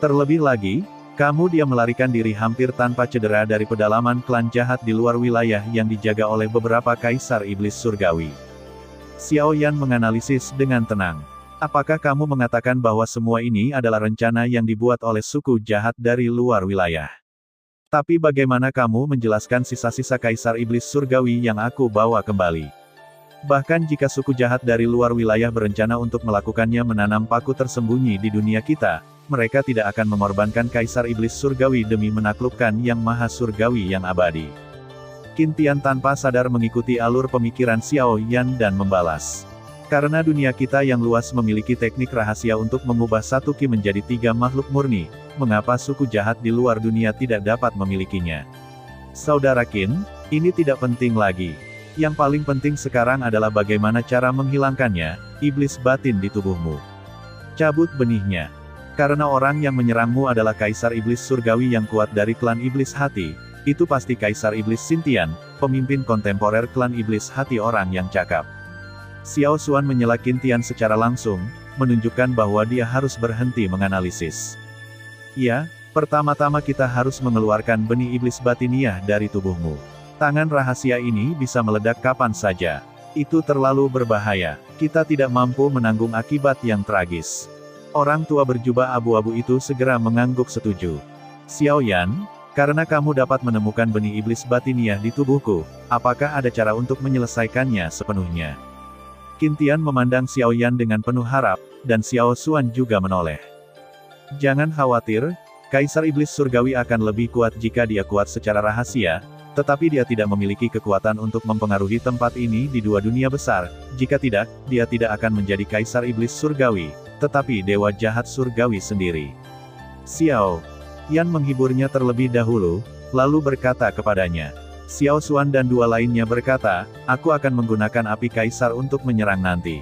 Terlebih lagi, kamu dia melarikan diri hampir tanpa cedera dari pedalaman klan jahat di luar wilayah yang dijaga oleh beberapa Kaisar Iblis Surgawi. Xiao Yan menganalisis dengan tenang. Apakah kamu mengatakan bahwa semua ini adalah rencana yang dibuat oleh suku jahat dari luar wilayah? Tapi bagaimana kamu menjelaskan sisa-sisa Kaisar Iblis Surgawi yang aku bawa kembali? Bahkan jika suku jahat dari luar wilayah berencana untuk melakukannya, menanam paku tersembunyi di dunia kita, mereka tidak akan mengorbankan Kaisar Iblis Surgawi demi menaklukkan Yang Maha Surgawi yang abadi. Qin Tian tanpa sadar mengikuti alur pemikiran Xiao Yan dan membalas. Karena dunia kita yang luas memiliki teknik rahasia untuk mengubah satu Qi menjadi 3 makhluk murni, mengapa suku jahat di luar dunia tidak dapat memilikinya? Saudara Qin, ini tidak penting lagi. Yang paling penting sekarang adalah bagaimana cara menghilangkannya, iblis batin di tubuhmu. Cabut benihnya. Karena orang yang menyerangmu adalah Kaisar Iblis Surgawi yang kuat dari klan Iblis Hati, itu pasti Kaisar Iblis Xintian, pemimpin kontemporer klan Iblis Hati, orang yang cakap. Xiao Xuan menyela Qin Tian secara langsung, menunjukkan bahwa dia harus berhenti menganalisis. Ya, pertama-tama kita harus mengeluarkan benih iblis batiniah dari tubuhmu. Tangan rahasia ini bisa meledak kapan saja. Itu terlalu berbahaya. Kita tidak mampu menanggung akibat yang tragis. Orang tua berjubah abu-abu itu segera mengangguk setuju. Xiao Yan, karena kamu dapat menemukan benih iblis batiniah di tubuhku, apakah ada cara untuk menyelesaikannya sepenuhnya? Qin Tian memandang Xiao Yan dengan penuh harap, dan Xiao Xuan juga menoleh. Jangan khawatir, Kaisar Iblis Surgawi akan lebih kuat jika dia kuat secara rahasia, tetapi dia tidak memiliki kekuatan untuk mempengaruhi tempat ini di dua dunia besar. Jika tidak, dia tidak akan menjadi Kaisar Iblis Surgawi, tetapi Dewa Jahat Surgawi sendiri. Xiao Yan menghiburnya terlebih dahulu, lalu berkata kepadanya. Xiao Xuan dan dua lainnya berkata, aku akan menggunakan api kaisar untuk menyerang nanti.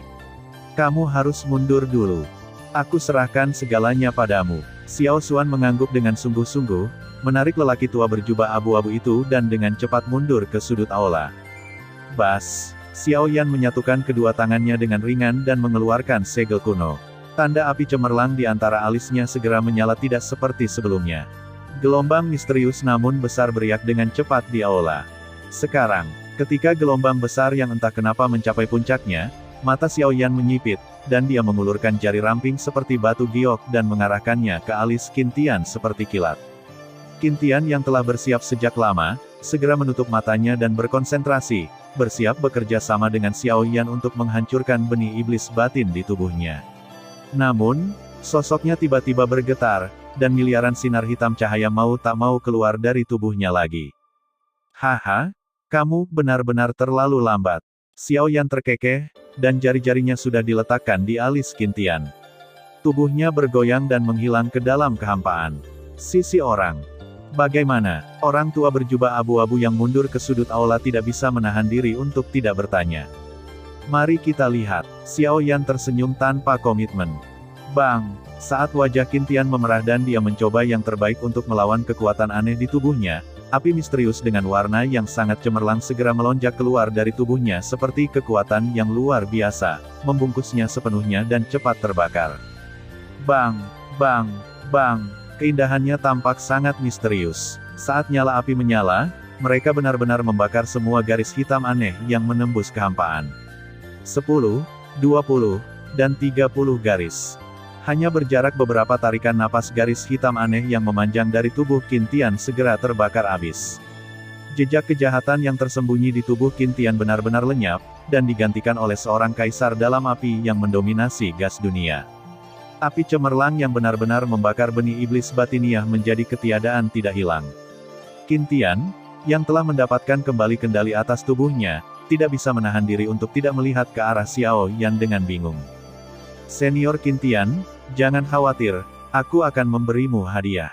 Kamu harus mundur dulu. Aku serahkan segalanya padamu. Xiao Xuan mengangguk dengan sungguh-sungguh, menarik lelaki tua berjubah abu-abu itu dan dengan cepat mundur ke sudut aula. Bas! Xiao Yan menyatukan kedua tangannya dengan ringan dan mengeluarkan segel kuno. Tanda api cemerlang di antara alisnya segera menyala tidak seperti sebelumnya. Gelombang misterius namun besar beriak dengan cepat di aula. Sekarang, ketika gelombang besar yang entah kenapa mencapai puncaknya, mata Xiao Yan menyipit, dan dia mengulurkan jari ramping seperti batu giok dan mengarahkannya ke alis Qin Tian seperti kilat. Qin Tian yang telah bersiap sejak lama, segera menutup matanya dan berkonsentrasi, bersiap bekerja sama dengan Xiao Yan untuk menghancurkan benih iblis batin di tubuhnya. Namun, sosoknya tiba-tiba bergetar, dan miliaran sinar hitam cahaya mau tak mau keluar dari tubuhnya lagi. Haha, kamu benar-benar terlalu lambat. Xiao Yan terkekeh, dan jari-jarinya sudah diletakkan di alis Qin Tian. Tubuhnya bergoyang dan menghilang ke dalam kehampaan. Sisi orang. Bagaimana? Orang tua berjubah abu-abu yang mundur ke sudut aula tidak bisa menahan diri untuk tidak bertanya. Mari kita lihat. Xiao Yan tersenyum tanpa komitmen. Bang! Saat wajah Qin Tian memerah dan dia mencoba yang terbaik untuk melawan kekuatan aneh di tubuhnya, api misterius dengan warna yang sangat cemerlang segera melonjak keluar dari tubuhnya seperti kekuatan yang luar biasa, membungkusnya sepenuhnya dan cepat terbakar. Bang! Bang! Bang! Keindahannya tampak sangat misterius. Saat nyala api menyala, mereka benar-benar membakar semua garis hitam aneh yang menembus kehampaan. 10, 20, dan 30 garis. Hanya berjarak beberapa tarikan napas, garis hitam aneh yang memanjang dari tubuh Qin Tian segera terbakar abis. Jejak kejahatan yang tersembunyi di tubuh Qin Tian benar-benar lenyap, dan digantikan oleh seorang kaisar dalam api yang mendominasi gas dunia. Api cemerlang yang benar-benar membakar benih iblis batiniah menjadi ketiadaan tidak hilang. Qin Tian, yang telah mendapatkan kembali kendali atas tubuhnya, tidak bisa menahan diri untuk tidak melihat ke arah Xiao Yan dengan bingung. Senior Qin Tian, jangan khawatir, aku akan memberimu hadiah.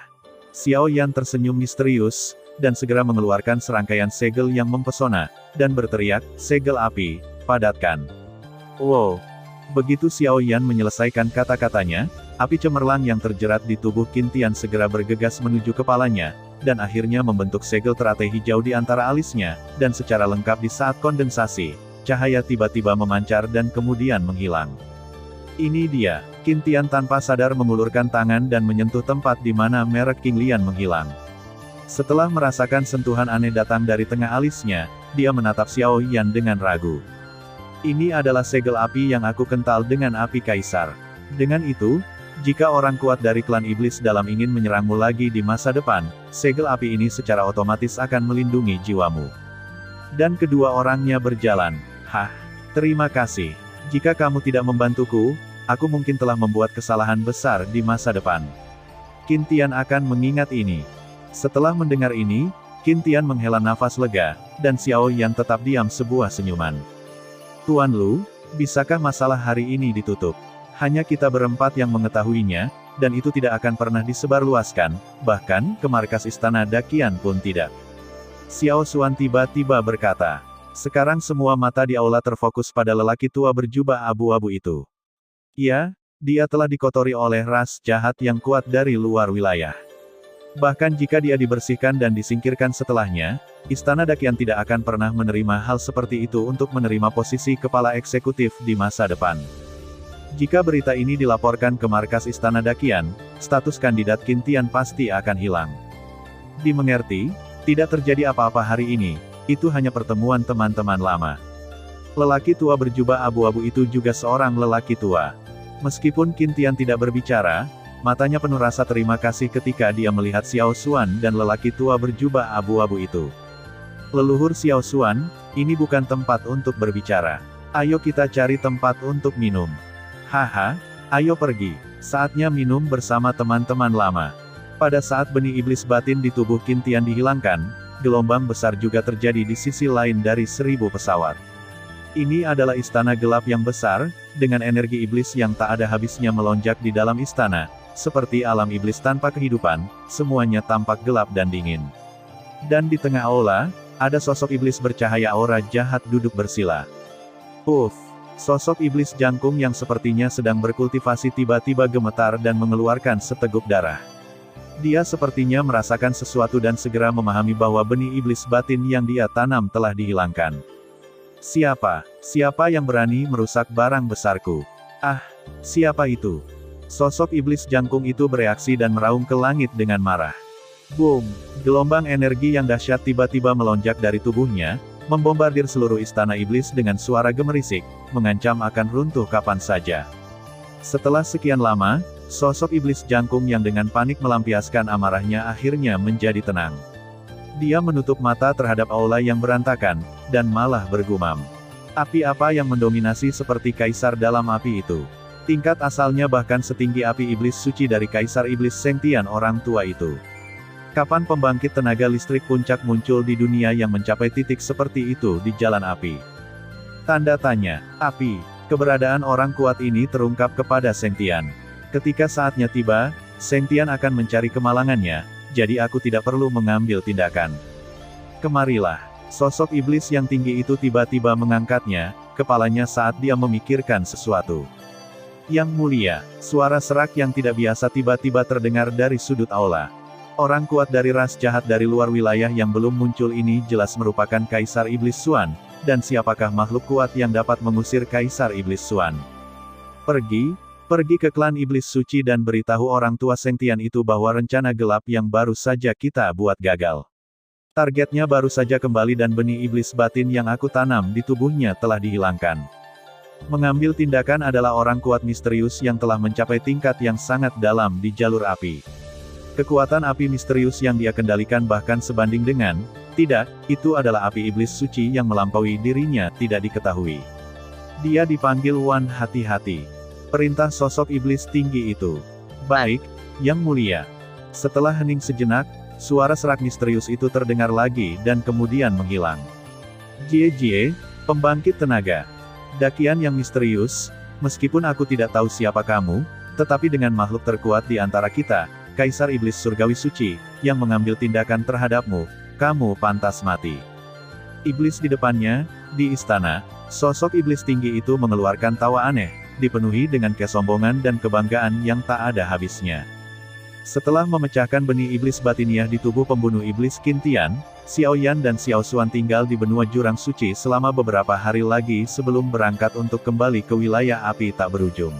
Xiao Yan tersenyum misterius, dan segera mengeluarkan serangkaian segel yang mempesona, dan berteriak, segel api, padatkan. Wow! Begitu Xiao Yan menyelesaikan kata-katanya, api cemerlang yang terjerat di tubuh Qin Tian segera bergegas menuju kepalanya, dan akhirnya membentuk segel teratai hijau di antara alisnya, dan secara lengkap di saat kondensasi, cahaya tiba-tiba memancar dan kemudian menghilang. Ini dia, Qin Tian tanpa sadar mengulurkan tangan dan menyentuh tempat di mana merek King Lian menghilang. Setelah merasakan sentuhan aneh datang dari tengah alisnya, dia menatap Xiao Yan dengan ragu. Ini adalah segel api yang aku kental dengan api kaisar. Dengan itu, jika orang kuat dari klan iblis dalam ingin menyerangmu lagi di masa depan, segel api ini secara otomatis akan melindungi jiwamu. Dan kedua orangnya berjalan. Hah, terima kasih. Jika kamu tidak membantuku, aku mungkin telah membuat kesalahan besar di masa depan. Qin Tian akan mengingat ini. Setelah mendengar ini, Qin Tian menghela nafas lega, dan Xiao Yan tetap diam sebuah senyuman. Tuan Lu, bisakah masalah hari ini ditutup? Hanya kita berempat yang mengetahuinya, dan itu tidak akan pernah disebarluaskan, bahkan ke markas istana Dakian pun tidak. Xiao Xuan tiba-tiba berkata. Sekarang semua mata di aula terfokus pada lelaki tua berjubah abu-abu itu. Ya, dia telah dikotori oleh ras jahat yang kuat dari luar wilayah. Bahkan jika dia dibersihkan dan disingkirkan setelahnya, Istana Dakian tidak akan pernah menerima hal seperti itu untuk menerima posisi kepala eksekutif di masa depan. Jika berita ini dilaporkan ke markas Istana Dakian, status kandidat Qin Tian pasti akan hilang. Dimengerti, tidak terjadi apa-apa hari ini, itu hanya pertemuan teman-teman lama. Lelaki tua berjubah abu-abu itu juga seorang lelaki tua. Meskipun Qin Tian tidak berbicara, matanya penuh rasa terima kasih ketika dia melihat Xiao Xuan dan lelaki tua berjubah abu-abu itu. Leluhur Xiao Xuan, ini bukan tempat untuk berbicara. Ayo kita cari tempat untuk minum. Haha, ayo pergi. Saatnya minum bersama teman-teman lama. Pada saat benih iblis batin di tubuh Qin Tian dihilangkan, gelombang besar juga terjadi di sisi lain dari 1000 pesawat. Ini adalah istana gelap yang besar, dengan energi iblis yang tak ada habisnya melonjak di dalam istana, seperti alam iblis tanpa kehidupan, semuanya tampak gelap dan dingin. Dan di tengah aula, ada sosok iblis bercahaya aura jahat duduk bersila. Sosok iblis jangkung yang sepertinya sedang berkultivasi tiba-tiba gemetar dan mengeluarkan seteguk darah. Dia sepertinya merasakan sesuatu dan segera memahami bahwa benih iblis batin yang dia tanam telah dihilangkan. Siapa yang berani merusak barang besarku? Ah, siapa itu? Sosok iblis jangkung itu bereaksi dan meraung ke langit dengan marah. Boom! Gelombang energi yang dahsyat tiba-tiba melonjak dari tubuhnya, membombardir seluruh istana iblis dengan suara gemerisik, mengancam akan runtuh kapan saja. Setelah sekian lama, sosok iblis jangkung yang dengan panik melampiaskan amarahnya akhirnya menjadi tenang. Dia menutup mata terhadap aula yang berantakan, dan malah bergumam. Api apa yang mendominasi seperti kaisar dalam api itu? Tingkat asalnya bahkan setinggi api iblis suci dari kaisar iblis Sengtian orang tua itu. Kapan pembangkit tenaga listrik puncak muncul di dunia yang mencapai titik seperti itu di jalan api? Tanda tanya. Api. Keberadaan orang kuat ini terungkap kepada Sengtian. Ketika saatnya tiba, Sengtian akan mencari kemalangannya, jadi aku tidak perlu mengambil tindakan. Kemarilah. Sosok iblis yang tinggi itu tiba-tiba mengangkatnya, kepalanya saat dia memikirkan sesuatu. Yang mulia, suara serak yang tidak biasa tiba-tiba terdengar dari sudut aula. Orang kuat dari ras jahat dari luar wilayah yang belum muncul ini jelas merupakan Kaisar Iblis Xuan, dan siapakah makhluk kuat yang dapat mengusir Kaisar Iblis Xuan? Pergi ke klan Iblis Suci dan beritahu orang tua Sengtian itu bahwa rencana gelap yang baru saja kita buat gagal. Targetnya baru saja kembali dan benih iblis batin yang aku tanam di tubuhnya telah dihilangkan. Mengambil tindakan adalah orang kuat misterius yang telah mencapai tingkat yang sangat dalam di jalur api. Kekuatan api misterius yang dia kendalikan bahkan sebanding dengan, tidak, itu adalah api iblis suci yang melampaui dirinya tidak diketahui. Dia dipanggil Wan, hati-hati. Perintah sosok iblis tinggi itu. Baik, Yang Mulia. Setelah hening sejenak, suara serak misterius itu terdengar lagi dan kemudian menghilang. Jie, pembangkit tenaga. Dakian yang misterius, meskipun aku tidak tahu siapa kamu, tetapi dengan makhluk terkuat di antara kita, Kaisar Iblis Surgawi Suci, yang mengambil tindakan terhadapmu, kamu pantas mati. Iblis di depannya, di istana, sosok iblis tinggi itu mengeluarkan tawa aneh, dipenuhi dengan kesombongan dan kebanggaan yang tak ada habisnya. Setelah memecahkan benih iblis batiniah di tubuh pembunuh iblis Qin Tian, Xiao Yan dan Xiao Xuan tinggal di benua Jurang Suci selama beberapa hari lagi sebelum berangkat untuk kembali ke wilayah api tak berujung.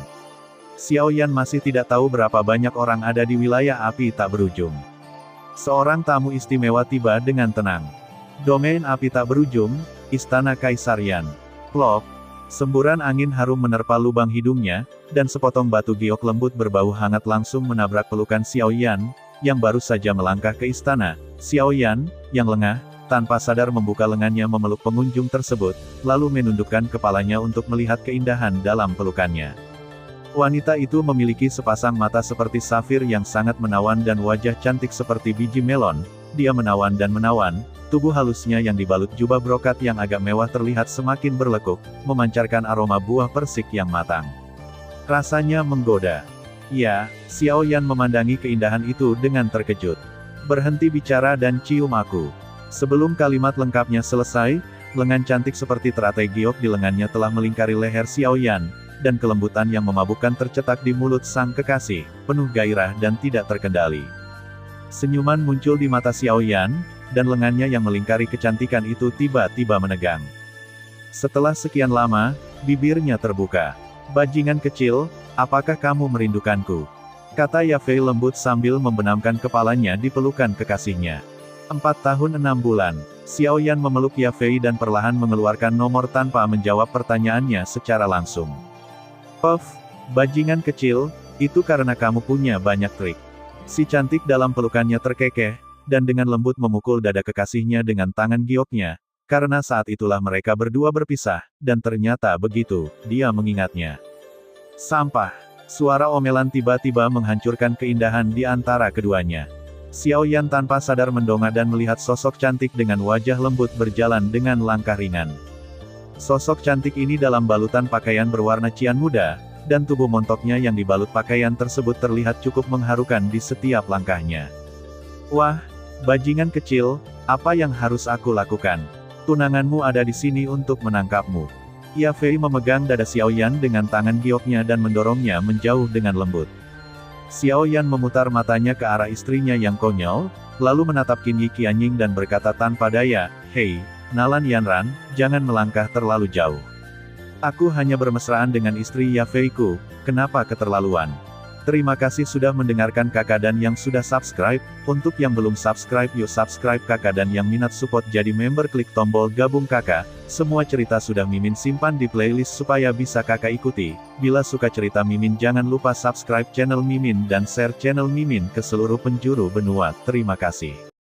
Xiao Yan masih tidak tahu berapa banyak orang ada di wilayah api tak berujung. Seorang tamu istimewa tiba dengan tenang. Domain api tak berujung, Istana Kaisar Yan. Plop. Semburan angin harum menerpa lubang hidungnya, dan sepotong batu giok lembut berbau hangat langsung menabrak pelukan Xiao Yan, yang baru saja melangkah ke istana. Xiao Yan, yang lengah, tanpa sadar membuka lengannya memeluk pengunjung tersebut, lalu menundukkan kepalanya untuk melihat keindahan dalam pelukannya. Wanita itu memiliki sepasang mata seperti safir yang sangat menawan dan wajah cantik seperti biji melon. Dia menawan dan menawan, tubuh halusnya yang dibalut jubah brokat yang agak mewah terlihat semakin berlekuk, memancarkan aroma buah persik yang matang. Rasanya menggoda. Ya, Xiao Yan memandangi keindahan itu dengan terkejut. Berhenti bicara dan cium aku. Sebelum kalimat lengkapnya selesai, lengan cantik seperti teratai giok di lengannya telah melingkari leher Xiao Yan, dan kelembutan yang memabukkan tercetak di mulut sang kekasih, penuh gairah dan tidak terkendali. Senyuman muncul di mata Xiao Yan, dan lengannya yang melingkari kecantikan itu tiba-tiba menegang. Setelah sekian lama, bibirnya terbuka. Bajingan kecil, apakah kamu merindukanku? Kata Yafei lembut sambil membenamkan kepalanya di pelukan kekasihnya. 4 tahun 6 bulan, Xiao Yan memeluk Yafei dan perlahan mengeluarkan nomor tanpa menjawab pertanyaannya secara langsung. Puff, bajingan kecil, itu karena kamu punya banyak trik. Si cantik dalam pelukannya terkekeh, dan dengan lembut memukul dada kekasihnya dengan tangan gioknya, karena saat itulah mereka berdua berpisah, dan ternyata begitu, dia mengingatnya. Sampah. Suara omelan tiba-tiba menghancurkan keindahan di antara keduanya. Xiao Yan tanpa sadar mendongak dan melihat sosok cantik dengan wajah lembut berjalan dengan langkah ringan. Sosok cantik ini dalam balutan pakaian berwarna cian muda, dan tubuh montoknya yang dibalut pakaian tersebut terlihat cukup mengharukan di setiap langkahnya. Wah, bajingan kecil, apa yang harus aku lakukan? Tunanganmu ada di sini untuk menangkapmu. Yafei memegang dada Xiao Yan dengan tangan gioknya dan mendorongnya menjauh dengan lembut. Xiao Yan memutar matanya ke arah istrinya yang konyol, lalu menatap Qin Yi Qianying dan berkata tanpa daya, "Hei, Nalan Yanran, jangan melangkah terlalu jauh. Aku hanya bermesraan dengan istri Yafeiku, kenapa keterlaluan?" Terima kasih sudah mendengarkan kakak dan yang sudah subscribe. Untuk yang belum subscribe yuk subscribe kakak, dan yang minat support jadi member klik tombol gabung kakak. Semua cerita sudah Mimin simpan di playlist supaya bisa kakak ikuti. Bila suka cerita Mimin jangan lupa subscribe channel Mimin dan share channel Mimin ke seluruh penjuru benua. Terima kasih.